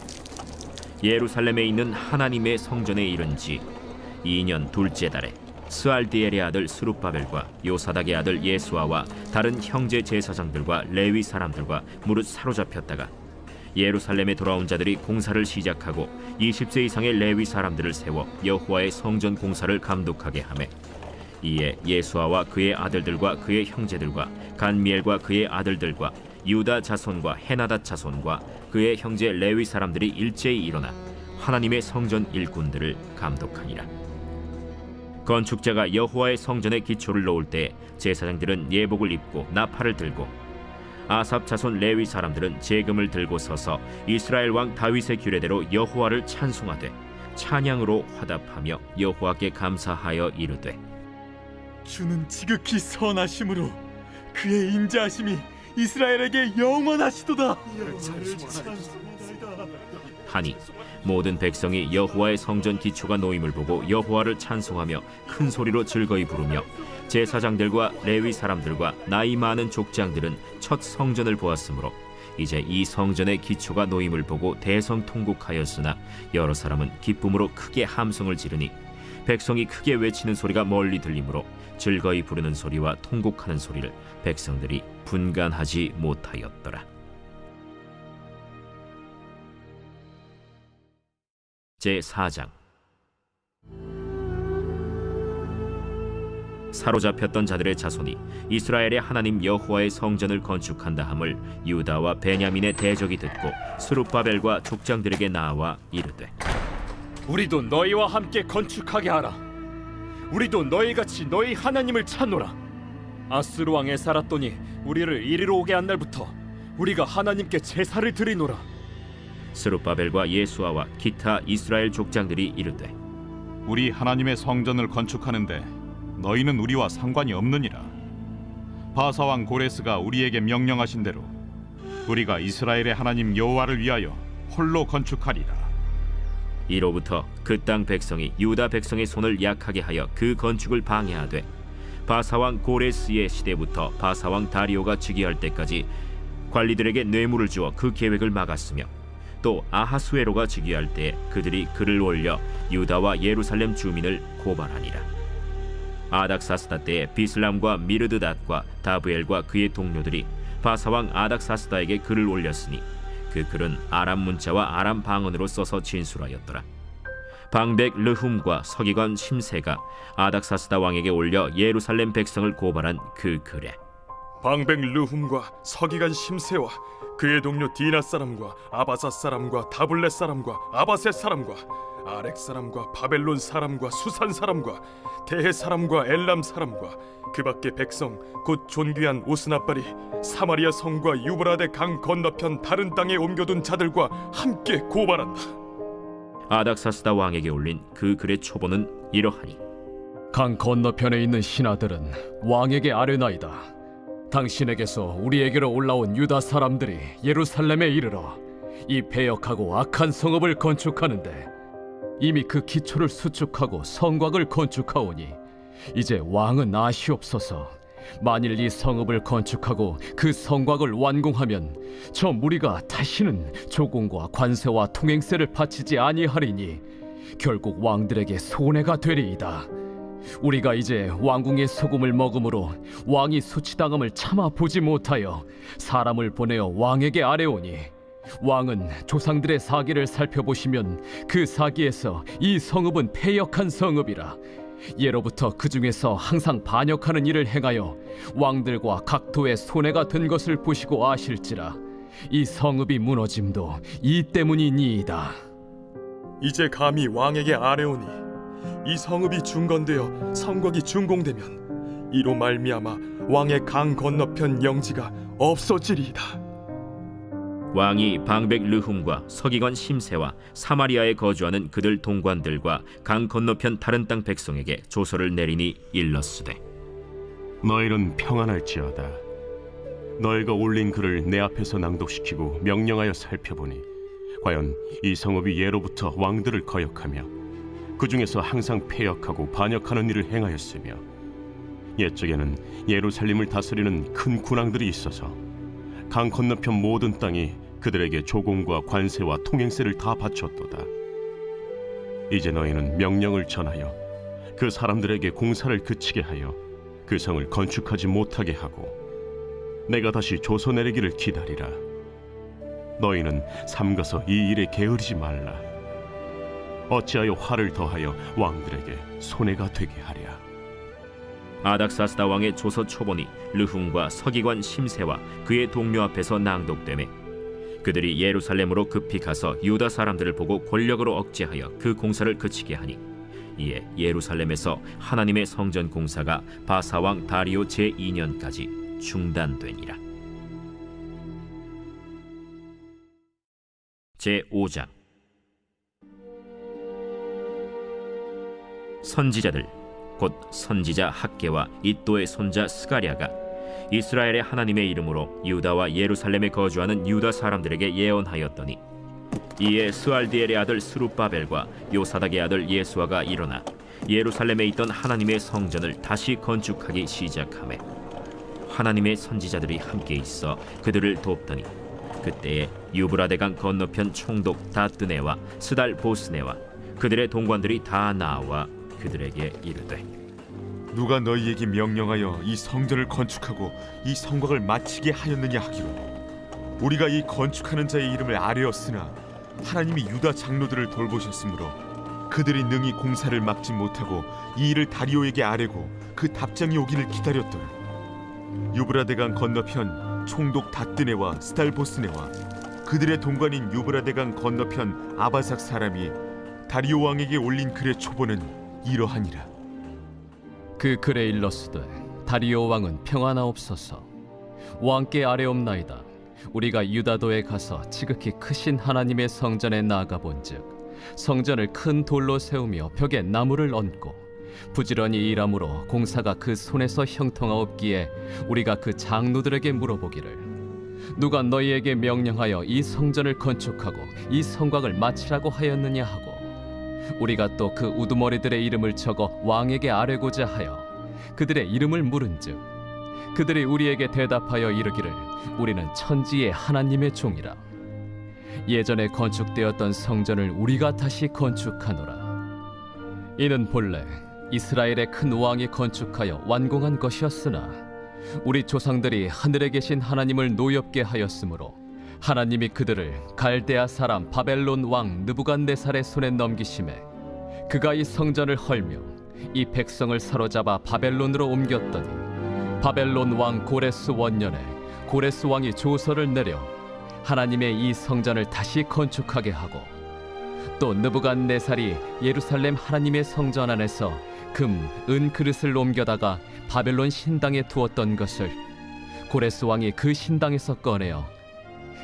예루살렘에 있는 하나님의 성전에 이른 지 2년 둘째 달에 스알디엘의 아들 스룹바벨과 요사닥의 아들 예수아와 다른 형제 제사장들과 레위 사람들과 무릇 사로잡혔다가 예루살렘에 돌아온 자들이 공사를 시작하고 20세 이상의 레위 사람들을 세워 여호와의 성전 공사를 감독하게 하매 이에 예수아와 그의 아들들과 그의 형제들과 간미엘과 그의 아들들과 유다 자손과 헤나닷 자손과 그의 형제 레위 사람들이 일제히 일어나 하나님의 성전 일꾼들을 감독하니라. 건축자가 여호와의 성전에 기초를 놓을 때 제사장들은 예복을 입고 나팔을 들고 아삽 자손 레위 사람들은 제금을 들고 서서 이스라엘 왕 다윗의 규례대로 여호와를 찬송하되 찬양으로 화답하며 여호와께 감사하여 이르되 주는 지극히 선하심으로 그의 인자하심이 이스라엘에게 영원하시도다 하니 모든 백성이 여호와의 성전 기초가 놓임을 보고 여호와를 찬송하며 큰 소리로 즐거이 부르며 제사장들과 레위 사람들과 나이 많은 족장들은 첫 성전을 보았으므로 이제 이 성전의 기초가 놓임을 보고 대성통곡하였으나 여러 사람은 기쁨으로 크게 함성을 지르니 백성이 크게 외치는 소리가 멀리 들리므로 즐거이 부르는 소리와 통곡하는 소리를 백성들이 분간하지 못하였더라. 제4장. 사로잡혔던 자들의 자손이 이스라엘의 하나님 여호와의 성전을 건축한다 함을 유다와 베냐민의 대적이 듣고 스룹바벨과 족장들에게 나와 이르되 우리도 너희와 함께 건축하게 하라. 우리도 너희같이 너희 하나님을 찾노라. 아스루 왕에 살았더니 우리를 이리로 오게 한 날부터 우리가 하나님께 제사를 드리노라. 스룹바벨과 예수아와 기타 이스라엘 족장들이 이르되 우리 하나님의 성전을 건축하는데 너희는 우리와 상관이 없느니라. 바사왕 고레스가 우리에게 명령하신 대로 우리가 이스라엘의 하나님 여호와를 위하여 홀로 건축하리라. 이로부터 그 땅 백성이 유다 백성의 손을 약하게 하여 그 건축을 방해하되 바사왕 고레스의 시대부터 바사왕 다리오가 즉위할 때까지 관리들에게 뇌물을 주어 그 계획을 막았으며 또 아하수에로가 즉위할 때 그들이 글을 올려 유다와 예루살렘 주민을 고발하니라. 아닥사스다 때에 비슬람과 미르드닷과 다브엘과 그의 동료들이 바사왕 아닥사스다에게 글을 올렸으니 그 글은 아람 문자와 아람 방언으로 써서 진술하였더라. 방백 르훔과 서기관 심세가 아닥사스다 왕에게 올려 예루살렘 백성을 고발한 그 글에 방백 르훔과 서기관 심세와 그의 동료 디나 사람과 아바사 사람과 다블렛 사람과 아바셋 사람과 아렉 사람과 바벨론 사람과 수산 사람과 대해 사람과 엘람 사람과 그 밖의 백성 곧 존귀한 오스나발이 사마리아 성과 유브라데 강 건너편 다른 땅에 옮겨둔 자들과 함께 고발한다. 아닥사스다 왕에게 올린 그 글의 초본은 이러하니 강 건너편에 있는 신하들은 왕에게 아뢰나이다. 당신에게서 우리에게로 올라온 유다 사람들이 예루살렘에 이르러 이 패역하고 악한 성읍을 건축하는데 이미 그 기초를 수축하고 성곽을 건축하오니 이제 왕은 아시옵소서. 만일 이 성읍을 건축하고 그 성곽을 완공하면 저 무리가 다시는 조공과 관세와 통행세를 바치지 아니하리니 결국 왕들에게 손해가 되리이다. 우리가 이제 왕궁의 소금을 먹음으로 왕이 수치당함을 참아 보지 못하여 사람을 보내어 왕에게 아뢰오니 왕은 조상들의 사기를 살펴보시면 그 사기에서 이 성읍은 패역한 성읍이라 예로부터 그 중에서 항상 반역하는 일을 행하여 왕들과 각도의 손해가 된 것을 보시고 아실지라 이 성읍이 무너짐도 이 때문이니이다. 이제 감히 왕에게 아뢰오니 이 성읍이 중건되어 성곽이 준공되면 이로 말미암아 왕의 강 건너편 영지가 없어지리이다. 왕이 방백 르훔과 서기관 심세와 사마리아에 거주하는 그들 동관들과 강 건너편 다른 땅 백성에게 조서를 내리니 일렀으되 너희는 평안할지어다. 너희가 올린 글을 내 앞에서 낭독시키고 명령하여 살펴보니 과연 이 성읍이 예로부터 왕들을 거역하며 그 중에서 항상 패역하고 반역하는 일을 행하였으며 옛적에는 예루살렘을 다스리는 큰 군왕들이 있어서 강 건너편 모든 땅이 그들에게 조공과 관세와 통행세를 다 바쳤도다. 이제 너희는 명령을 전하여 그 사람들에게 공사를 그치게 하여 그 성을 건축하지 못하게 하고 내가 다시 조서 내리기를 기다리라. 너희는 삼가서 이 일에 게으르지 말라. 어찌하여 화를 더하여 왕들에게 손해가 되게 하랴. 아닥사스다 왕의 조서 초본이 르훔과 서기관 심세와 그의 동료 앞에서 낭독되매 그들이 예루살렘으로 급히 가서 유다 사람들을 보고 권력으로 억제하여 그 공사를 그치게 하니 이에 예루살렘에서 하나님의 성전 공사가 바사왕 다리오 제2년까지 중단되니라. 제5장 선지자들 곧 선지자 학개와 이또의 손자 스가랴가 이스라엘의 하나님의 이름으로 유다와 예루살렘에 거주하는 유다 사람들에게 예언하였더니 이에 스알디엘의 아들 스룹바벨과 요사닥의 아들 예수아가 일어나 예루살렘에 있던 하나님의 성전을 다시 건축하기 시작하매 하나님의 선지자들이 함께 있어 그들을 돕더니 그때에 유브라데강 건너편 총독 다뜨네와 스달 보스네와 그들의 동관들이 다 나와 그들에게 이르되 누가 너희에게 명령하여 이 성전을 건축하고 이 성곽을 마치게 하였느냐 하기로 우리가 이 건축하는 자의 이름을 아뢰었으나 하나님이 유다 장로들을 돌보셨으므로 그들이 능히 공사를 막지 못하고 이 일을 다리오에게 아뢰고 그 답장이 오기를 기다렸더라. 유브라데강 건너편 총독 다뜨네와 스달보스네와 그들의 동관인 유브라데강 건너편 아바삭 사람이 다리오 왕에게 올린 글의 초본은 이러하니라. 그 글에 일렀으되 다리오 왕은 평안하옵소서. 왕께 아뢰옵나이다. 우리가 유다도에 가서 지극히 크신 하나님의 성전에 나아가 본즉 성전을 큰 돌로 세우며 벽에 나무를 얹고 부지런히 일함으로 공사가 그 손에서 형통하옵기에 우리가 그 장로들에게 물어보기를 누가 너희에게 명령하여 이 성전을 건축하고 이 성곽을 마치라고 하였느냐 하고 우리가 또 그 우두머리들의 이름을 적어 왕에게 아뢰고자 하여 그들의 이름을 물은즉 그들이 우리에게 대답하여 이르기를 우리는 천지의 하나님의 종이라. 예전에 건축되었던 성전을 우리가 다시 건축하노라. 이는 본래 이스라엘의 큰 왕이 건축하여 완공한 것이었으나 우리 조상들이 하늘에 계신 하나님을 노엽게 하였으므로 하나님이 그들을 갈대아 사람 바벨론 왕 느부갓네살의 손에 넘기심에 그가 이 성전을 헐며 이 백성을 사로잡아 바벨론으로 옮겼더니 바벨론 왕 고레스 원년에 고레스 왕이 조서를 내려 하나님의 이 성전을 다시 건축하게 하고 또 느부갓네살이 예루살렘 하나님의 성전 안에서 금, 은 그릇을 옮겨다가 바벨론 신당에 두었던 것을 고레스 왕이 그 신당에서 꺼내어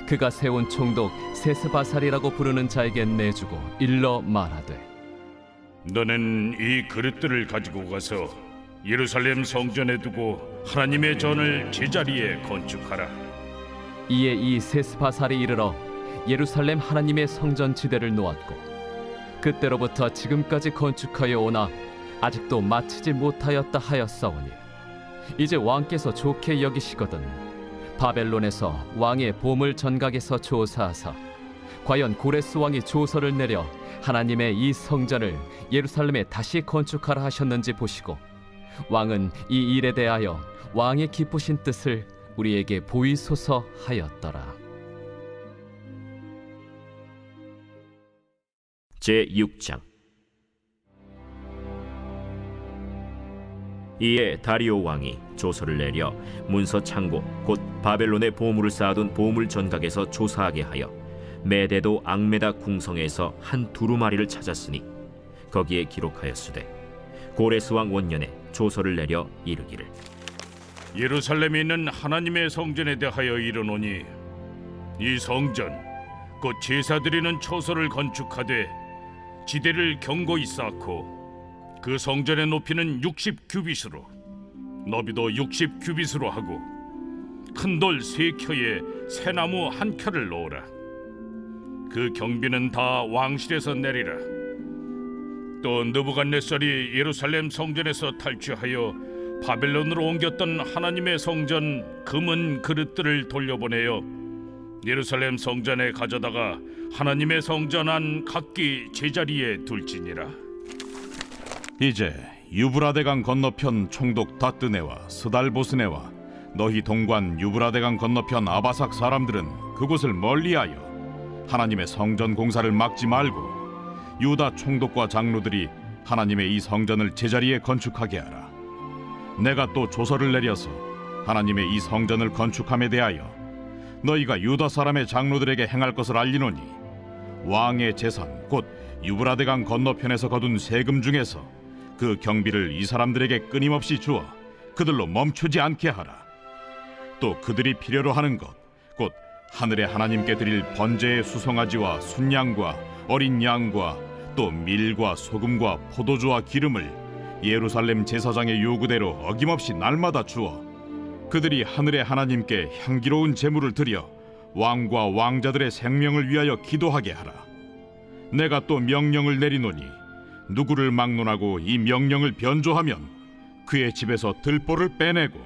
그가 세운 총독 세스바살이라고 부르는 자에게 내주고 일러 말하되 너는 이 그릇들을 가지고 가서 예루살렘 성전에 두고 하나님의 전을 제자리에 건축하라. 이에 이 세스바살이 이르러 예루살렘 하나님의 성전 지대를 놓았고 그때로부터 지금까지 건축하여 오나 아직도 마치지 못하였다 하였사오니 이제 왕께서 좋게 여기시거든 바벨론에서 왕의 보물 전각에서 조사하사 과연 고레스 왕이 조서를 내려 하나님의 이 성전을 예루살렘에 다시 건축하라 하셨는지 보시고 왕은 이 일에 대하여 왕의 기쁘신 뜻을 우리에게 보이소서 하였더라. 제6장. 이에 다리오 왕이 조서를 내려 문서 창고 곧 바벨론의 보물을 쌓아둔 보물 전각에서 조사하게 하여 메데도 앙메다 궁성에서 한 두루마리를 찾았으니 거기에 기록하였으되 고레스 왕 원년에 조서를 내려 이르기를 예루살렘에 있는 하나님의 성전에 대하여 이르노니 이 성전 곧 제사 드리는 처소를 건축하되 지대를 견고히 쌓고 그 성전의 높이는 60규빗으로 너비도 60규빗으로 하고 큰 돌 3켜에 새나무 1켜를 놓으라. 그 경비는 다 왕실에서 내리라. 또 느부갓네살이 예루살렘 성전에서 탈취하여 바벨론으로 옮겼던 하나님의 성전 금은 그릇들을 돌려보내어 예루살렘 성전에 가져다가 하나님의 성전 안 각기 제자리에 둘지니라. 이제 유브라데강 건너편 총독 다뜨네와 스달보스네와 너희 동관 유브라데강 건너편 아바삭 사람들은 그곳을 멀리하여 하나님의 성전 공사를 막지 말고 유다 총독과 장로들이 하나님의 이 성전을 제자리에 건축하게 하라. 내가 또 조서를 내려서 하나님의 이 성전을 건축함에 대하여 너희가 유다 사람의 장로들에게 행할 것을 알리노니 왕의 재산 곧 유브라데강 건너편에서 거둔 세금 중에서 그 경비를 이 사람들에게 끊임없이 주어 그들로 멈추지 않게 하라. 또 그들이 필요로 하는 것 곧 하늘의 하나님께 드릴 번제의 수송아지와 순양과 어린 양과 또 밀과 소금과 포도주와 기름을 예루살렘 제사장의 요구대로 어김없이 날마다 주어 그들이 하늘의 하나님께 향기로운 제물을 드려 왕과 왕자들의 생명을 위하여 기도하게 하라. 내가 또 명령을 내리노니 누구를 막론하고 이 명령을 변조하면 그의 집에서 들보를 빼내고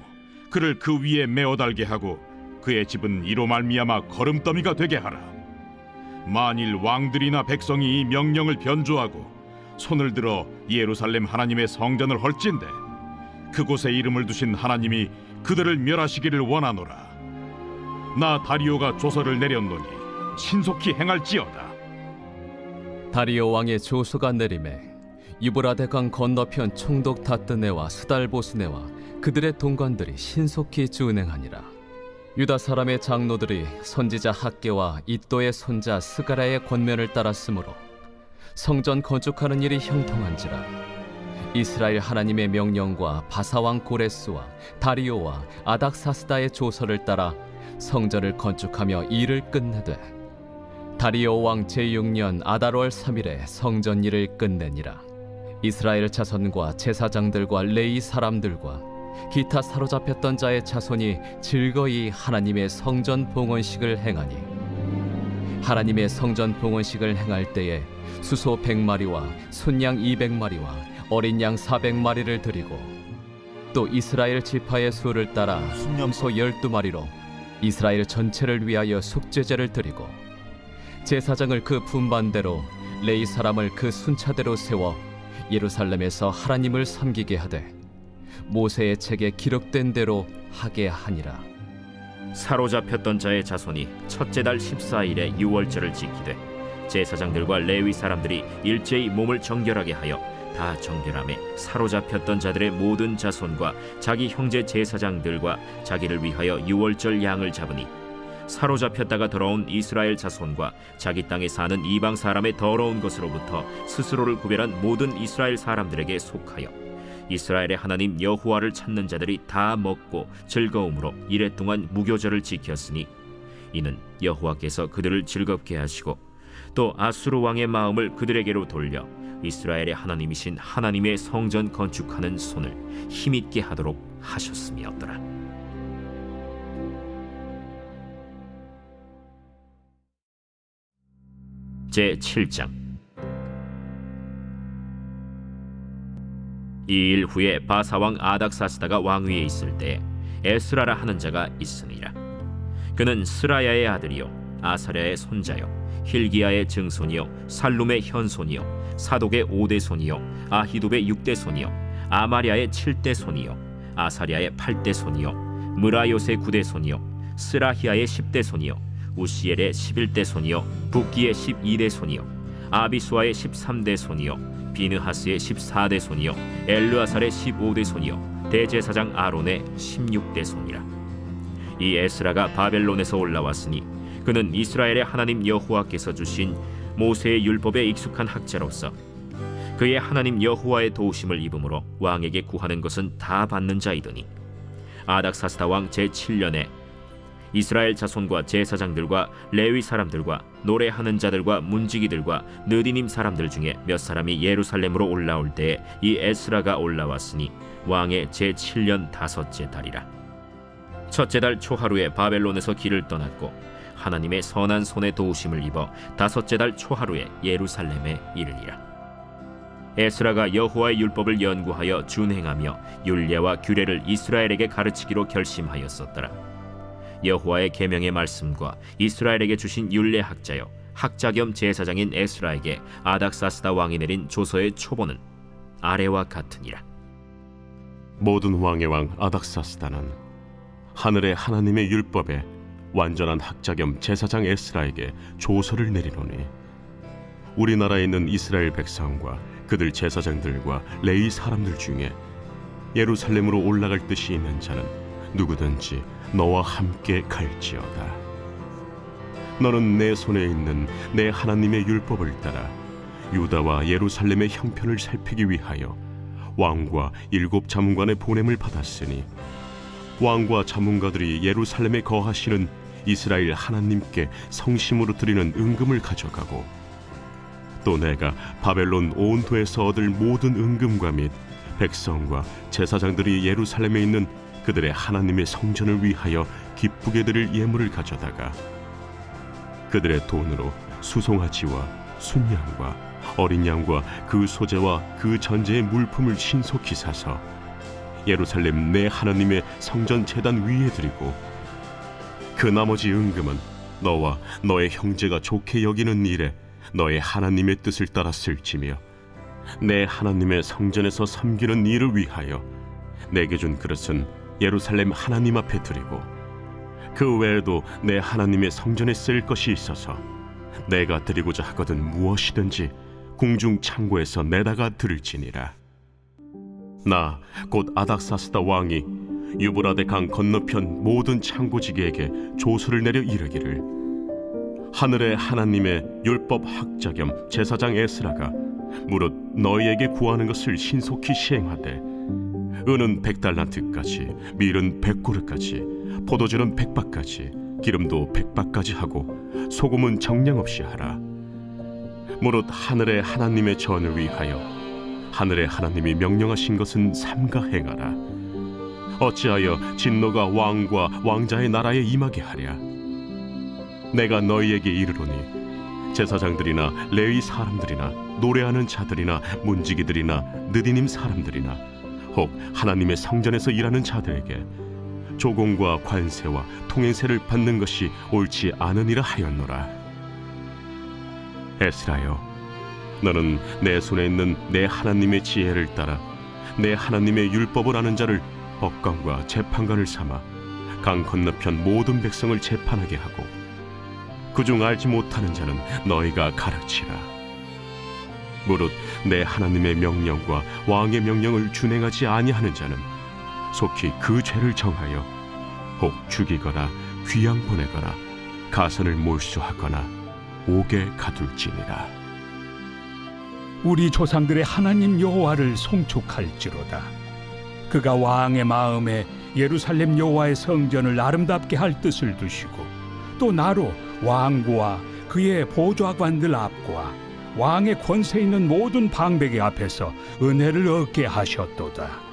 그를 그 위에 메어 달게 하고 그의 집은 이로 말미암아 거름더미가 되게 하라. 만일 왕들이나 백성이 이 명령을 변조하고 손을 들어 예루살렘 하나님의 성전을 헐진대 그곳에 이름을 두신 하나님이 그들을 멸하시기를 원하노라. 나 다리오가 조서를 내렸노니 신속히 행할지어다. 다리오 왕의 조서가 내림에 유브라데강 건너편 총독 다뜨네와 스달보스네와 그들의 동관들이 신속히 준행하니라. 유다 사람의 장로들이 선지자 학개와 이도의 손자 스가랴의 권면을 따랐으므로 성전 건축하는 일이 형통한지라. 이스라엘 하나님의 명령과 바사왕 고레스와 다리오와 아닥사스다의 조서를 따라 성전을 건축하며 일을 끝내되 다리오 왕 제6년 아달월 3일에 성전 일을 끝내니라. 이스라엘 자손과 제사장들과 레위 사람들과 기타 사로잡혔던 자의 자손이 즐거이 하나님의 성전 봉헌식을 행하니 하나님의 성전 봉헌식을 행할 때에 수소 100마리와 순양 200마리와 어린 양 400마리를 드리고 또 이스라엘 지파의 수를 따라 순염소 12마리로 이스라엘 전체를 위하여 속죄제를 드리고 제사장을 그 분반대로 레위 사람을 그 순차대로 세워 예루살렘에서 하나님을 섬기게 하되 모세의 책에 기록된 대로 하게 하니라. 사로잡혔던 자의 자손이 첫째 달 14일에 유월절을 지키되 제사장들과 레위 사람들이 일제히 몸을 정결하게 하여 다 정결함에 사로잡혔던 자들의 모든 자손과 자기 형제 제사장들과 자기를 위하여 유월절 양을 잡으니 사로잡혔다가 돌아온 이스라엘 자손과 자기 땅에 사는 이방 사람의 더러운 것으로부터 스스로를 구별한 모든 이스라엘 사람들에게 속하여 이스라엘의 하나님 여호와를 찾는 자들이 다 먹고 즐거움으로 이레 동안 무교절을 지켰으니 이는 여호와께서 그들을 즐겁게 하시고 또 아수르 왕의 마음을 그들에게로 돌려 이스라엘의 하나님이신 하나님의 성전 건축하는 손을 힘있게 하도록 하셨음이었더라. 제7장. 이 일 후에 바사왕 아닥사스다가 왕위에 있을 때 에스라라 하는 자가 있으니라. 그는 스라야의 아들이요 아사랴의 손자요 힐기야의 증손이요 살룸의 현손이요 사독의 5대 손이요 아히둡의 6대 손이요 아마랴의 7대 손이요 아사랴의 8대 손이요 무라요의 9대 손이요 스라히야의 10대 손이요 우시엘의 11대 손이요 붓기의 12대 손이요 아비수아의 13대 손이요 비느하스의 14대 손이요 엘르아살의 15대 손이요 대제사장 아론의 16대 손이라. 이 에스라가 바벨론에서 올라왔으니 그는 이스라엘의 하나님 여호와께서 주신 모세의 율법에 익숙한 학자로서 그의 하나님 여호와의 도우심을 입음으로 왕에게 구하는 것은 다 받는 자이더니 아닥사스다 왕 제7년에 이스라엘 자손과 제사장들과 레위 사람들과 노래하는 자들과 문지기들과 느디님 사람들 중에 몇 사람이 예루살렘으로 올라올 때에 이 에스라가 올라왔으니 왕의 제7년 5째 달이라. 첫째 달 초하루에 바벨론에서 길을 떠났고 하나님의 선한 손에 도우심을 입어 5째 달 초하루에 예루살렘에 이르니라. 에스라가 여호와의 율법을 연구하여 준행하며 율례와 규례를 이스라엘에게 가르치기로 결심하였었더라. 여호와의 계명의 말씀과 이스라엘에게 주신 율례 학자요 학자 겸 제사장인 에스라에게 아닥사스다 왕이 내린 조서의 초본은 아래와 같으니라. 모든 왕의 왕 아닥사스다는 하늘의 하나님의 율법에 완전한 학자 겸 제사장 에스라에게 조서를 내리노니 우리나라에 있는 이스라엘 백성과 그들 제사장들과 레위 사람들 중에 예루살렘으로 올라갈 뜻이 있는 자는 누구든지 너와 함께 갈지어다. 너는 내 손에 있는 내 하나님의 율법을 따라 유다와 예루살렘의 형편을 살피기 위하여 왕과 7 자문관의 보냄을 받았으니 왕과 자문가들이 예루살렘에 거하시는 이스라엘 하나님께 성심으로 드리는 은금을 가져가고 또 내가 바벨론 온도에서 얻을 모든 은금과 및 백성과 제사장들이 예루살렘에 있는 그들의 하나님의 성전을 위하여 기쁘게 드릴 예물을 가져다가 그들의 돈으로 수송아지와 순양과 어린 양과 그 소재와 그 전제의 물품을 신속히 사서 예루살렘 내 하나님의 성전 제단 위에 드리고 그 나머지 은금은 너와 너의 형제가 좋게 여기는 일에 너의 하나님의 뜻을 따라 쓸지며 내 하나님의 성전에서 섬기는 일을 위하여 내게 준 그릇은 예루살렘 하나님 앞에 드리고 그 외에도 내 하나님의 성전에 쓸 것이 있어서 내가 드리고자 하거든 무엇이든지 궁중 창고에서 내다가 드릴지니라. 나 곧 아닥사스다 왕이 유브라데 강 건너편 모든 창고지기에게 조서를 내려 이르기를 하늘의 하나님의 율법 학자 겸 제사장 에스라가 무릇 너희에게 구하는 것을 신속히 시행하되 은은 100달란트까지 밀은 100고르까지 포도주는 100바까지 기름도 100바까지 하고 소금은 정량 없이 하라. 무릇 하늘의 하나님의 전을 위하여 하늘의 하나님이 명령하신 것은 삼가 행하라. 어찌하여 진노가 왕과 왕자의 나라에 임하게 하랴. 내가 너희에게 이르노니 제사장들이나 레위 사람들이나 노래하는 자들이나 문지기들이나 느디님 사람들이나 혹 하나님의 성전에서 일하는 자들에게 조공과 관세와 통행세를 받는 것이 옳지 않으니라 하였노라. 에스라여, 너는 내 손에 있는 내 하나님의 지혜를 따라 내 하나님의 율법을 아는 자를 법관과 재판관을 삼아 강 건너편 모든 백성을 재판하게 하고 그중 알지 못하는 자는 너희가 가르치라. 무릇 내 하나님의 명령과 왕의 명령을 준행하지 아니하는 자는 속히 그 죄를 정하여 혹 죽이거나 귀양 보내거나 가선을 몰수하거나 옥에 가둘지니라. 우리 조상들의 하나님 여호와를 송축할지로다. 그가 왕의 마음에 예루살렘 여호와의 성전을 아름답게 할 뜻을 두시고 또 나로 왕과 그의 보좌관들 앞과 왕의 권세 있는 모든 방백의 앞에서 은혜를 얻게 하셨도다.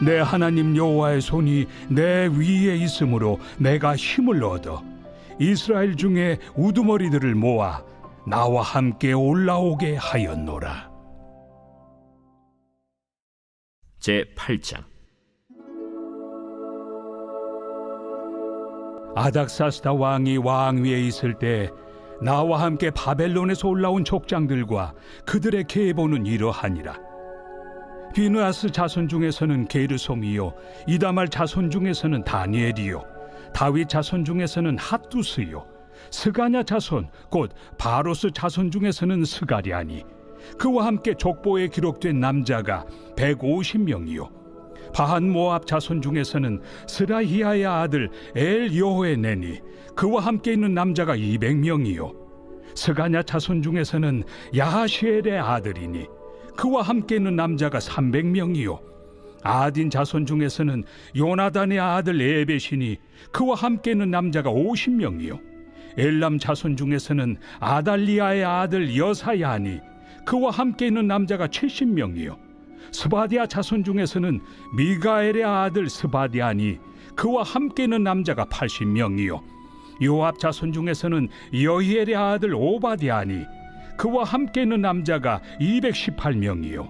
내 하나님 여호와의 손이 내 위에 있으므로 내가 힘을 얻어 이스라엘 중에 우두머리들을 모아 나와 함께 올라오게 하였노라. 제8장. 아닥사스다 왕이 왕 위에 있을 때 나와 함께 바벨론에서 올라온 족장들과 그들의 계보는 이러하니라. 비느하스 자손 중에서는 게르솜이요, 이다말 자손 중에서는 다니엘이요, 다윗 자손 중에서는 핫두스요, 스가냐 자손 곧 바로스 자손 중에서는 스가랴니, 그와 함께 족보에 기록된 남자가 150명이요 바한 모압 자손 중에서는 스라히야의 아들 엘여호에네니, 그와 함께 있는 남자가 200명이요 스가냐 자손 중에서는 야하시엘의 아들이니, 그와 함께 있는 남자가 300명이요 아딘 자손 중에서는 요나단의 아들 에벳이니, 그와 함께 있는 남자가 50명이요 엘람 자손 중에서는 아달리아의 아들 여사야니, 그와 함께 있는 남자가 70명이요 스바디아 자손 중에서는 미가엘의 아들 스바디아니, 그와 함께 있는 남자가 80명이요 요압 자손 중에서는 여히엘의 아들 오바디아니, 그와 함께 있는 남자가 218명이요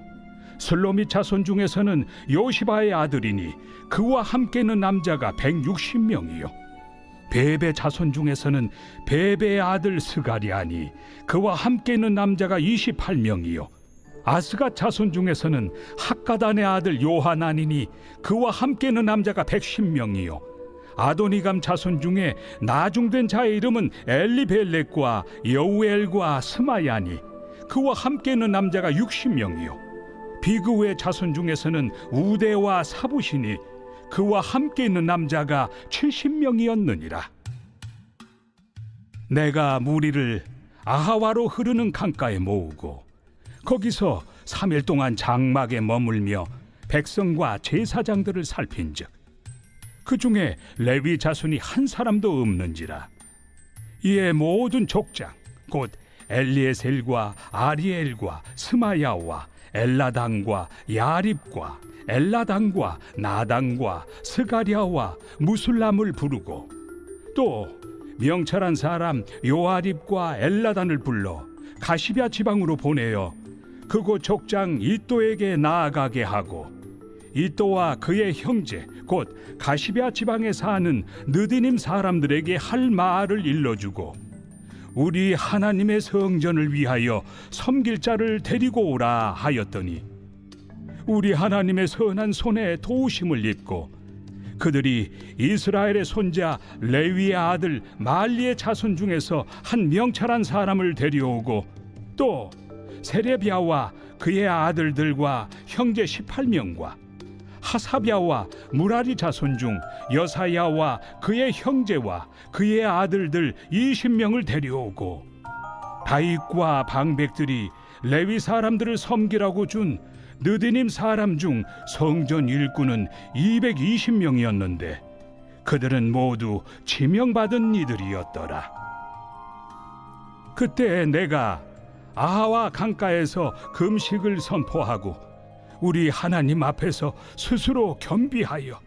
슬로밋 자손 중에서는 요시바의 아들이니, 그와 함께 있는 남자가 160명이요 베베 자손 중에서는 베베의 아들 스가리아니, 그와 함께 있는 남자가 28명이요 아스가 자손 중에서는 학가단의 아들 요하나니니, 그와 함께 있는 남자가 110명이요 아도니감 자손 중에 나중된 자의 이름은 엘리벨렉과 여우엘과 스마야니, 그와 함께 있는 남자가 60명이요 비그우의 자손 중에서는 우데와 사부시니, 그와 함께 있는 남자가 70명이었느니라. 내가 무리를 아하와로 흐르는 강가에 모으고 거기서 3일 동안 장막에 머물며 백성과 제사장들을 살핀즉 그 중에 레위 자손이 한 사람도 없는지라. 이에 모든 족장 곧 엘리에셀과 아리엘과 스마야와 엘라당과 야립과 엘라당과 나당과 스가랴와 무술람을 부르고 또 명철한 사람 요아립과 엘라단을 불러 가시비아 지방으로 보내어 그곳 족장 이또에게 나아가게 하고, 이또와 그의 형제 곧 가시비아 지방에 사는 느디님 사람들에게 할 말을 일러주고, 우리 하나님의 성전을 위하여 섬길 자를 데리고 오라 하였더니, 우리 하나님의 선한 손에 도우심을 입고 그들이 이스라엘의 손자 레위의 아들 말리의 자손 중에서 한 명철한 사람을 데려오고 또 세레비아와 그의 아들들과 형제 18명과 하사비아와 무라리 자손 중 여사야와 그의 형제와 그의 아들들 20명을 데려오고, 다윗과 방백들이 레위 사람들을 섬기라고 준 느디님 사람 중 성전 일꾼은 220명이었는데 그들은 모두 지명받은 이들이었더라. 그때 내가 아하와 강가에서 금식을 선포하고 우리 하나님 앞에서 스스로 겸비하여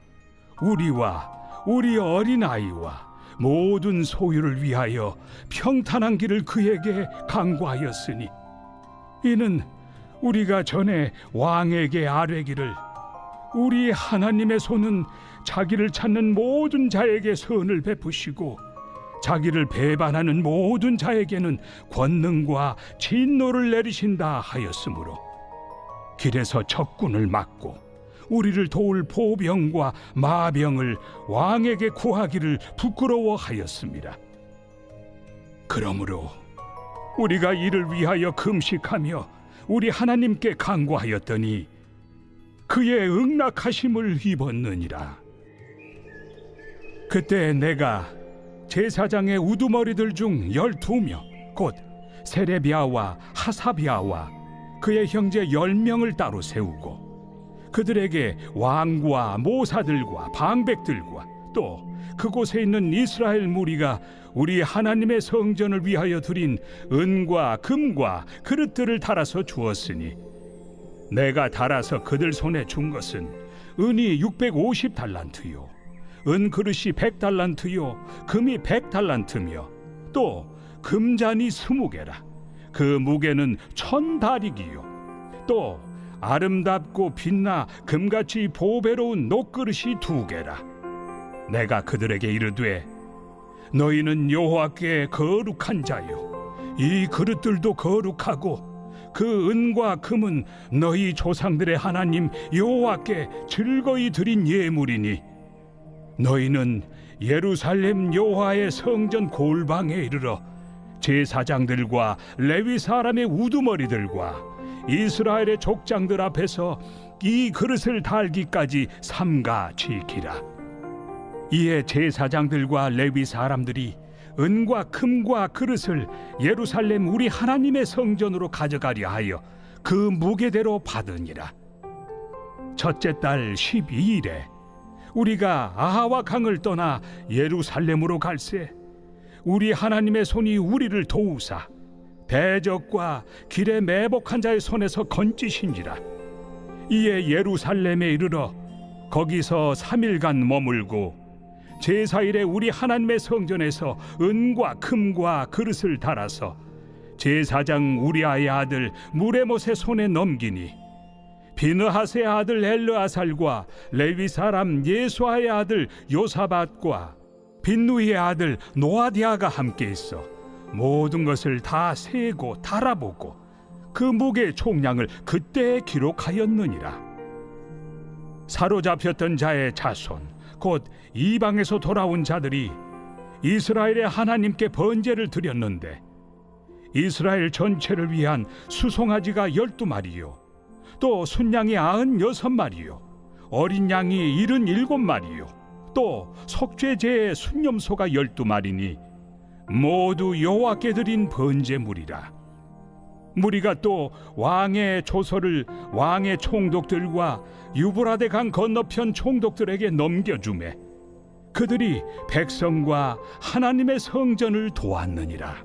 우리와 우리 어린아이와 모든 소유를 위하여 평탄한 길을 그에게 강구하였으니, 이는 우리가 전에 왕에게 아뢰기를 우리 하나님의 손은 자기를 찾는 모든 자에게 선을 베푸시고 자기를 배반하는 모든 자에게는 권능과 진노를 내리신다 하였으므로, 길에서 적군을 막고 우리를 도울 보병과 마병을 왕에게 구하기를 부끄러워하였습니다. 그러므로 우리가 이를 위하여 금식하며 우리 하나님께 간구하였더니 그의 응낙하심을 입었느니라. 그때 내가 제사장의 우두머리들 중 12명 곧 세레비아와 하사비아와 그의 형제 10명을 따로 세우고 그들에게 왕과 모사들과 방백들과 또 그곳에 있는 이스라엘 무리가 우리 하나님의 성전을 위하여 드린 은과 금과 그릇들을 달아서 주었으니 내가 달아서 그들 손에 준 것은 은이 650달란트요 은 그릇이 100달란트요 금이 100달란트며 또 금잔이 20개라 그 무게는 1000다리기요 또 아름답고 빛나 금같이 보배로운 녹그릇이 2개라. 내가 그들에게 이르되 너희는 여호와께 거룩한 자요 이 그릇들도 거룩하고 그 은과 금은 너희 조상들의 하나님 여호와께 즐거이 드린 예물이니 너희는 예루살렘 여호와의 성전 골방에 이르러 제사장들과 레위 사람의 우두머리들과 이스라엘의 족장들 앞에서 이 그릇을 달기까지 삼가 지키라. 이에 제사장들과 레위 사람들이 은과 금과 그릇을 예루살렘 우리 하나님의 성전으로 가져가려 하여 그 무게대로 받으니라. 첫째 달 12일에 우리가 아하와 강을 떠나 예루살렘으로 갈새 우리 하나님의 손이 우리를 도우사 대적과 길에 매복한 자의 손에서 건지신지라. 이에 예루살렘에 이르러 거기서 3일간 머물고 제사일에 우리 하나님의 성전에서 은과 금과 그릇을 달아서 제사장 우리아의 아들 무레못의 손에 넘기니 비느하스의 아들 엘르아살과 레위 사람 예수아의 아들 요사밧과 빈누이의 아들 노아디아가 함께 있어 모든 것을 다 세고 달아보고 그 무게의 총량을 그때 기록하였느니라. 사로잡혔던 자의 자손 곧 이방에서 돌아온 자들이 이스라엘의 하나님께 번제를 드렸는데 이스라엘 전체를 위한 수송아지가 12마리요 또 순양이 96마리요 어린 양이 77마리요 또 속죄제의 순념소가 12마리니 모두 여호와께 드린 번제물이라. 무리가 또 왕의 조서를 왕의 총독들과 유브라데 강 건너편 총독들에게 넘겨주매 그들이 백성과 하나님의 성전을 도왔느니라.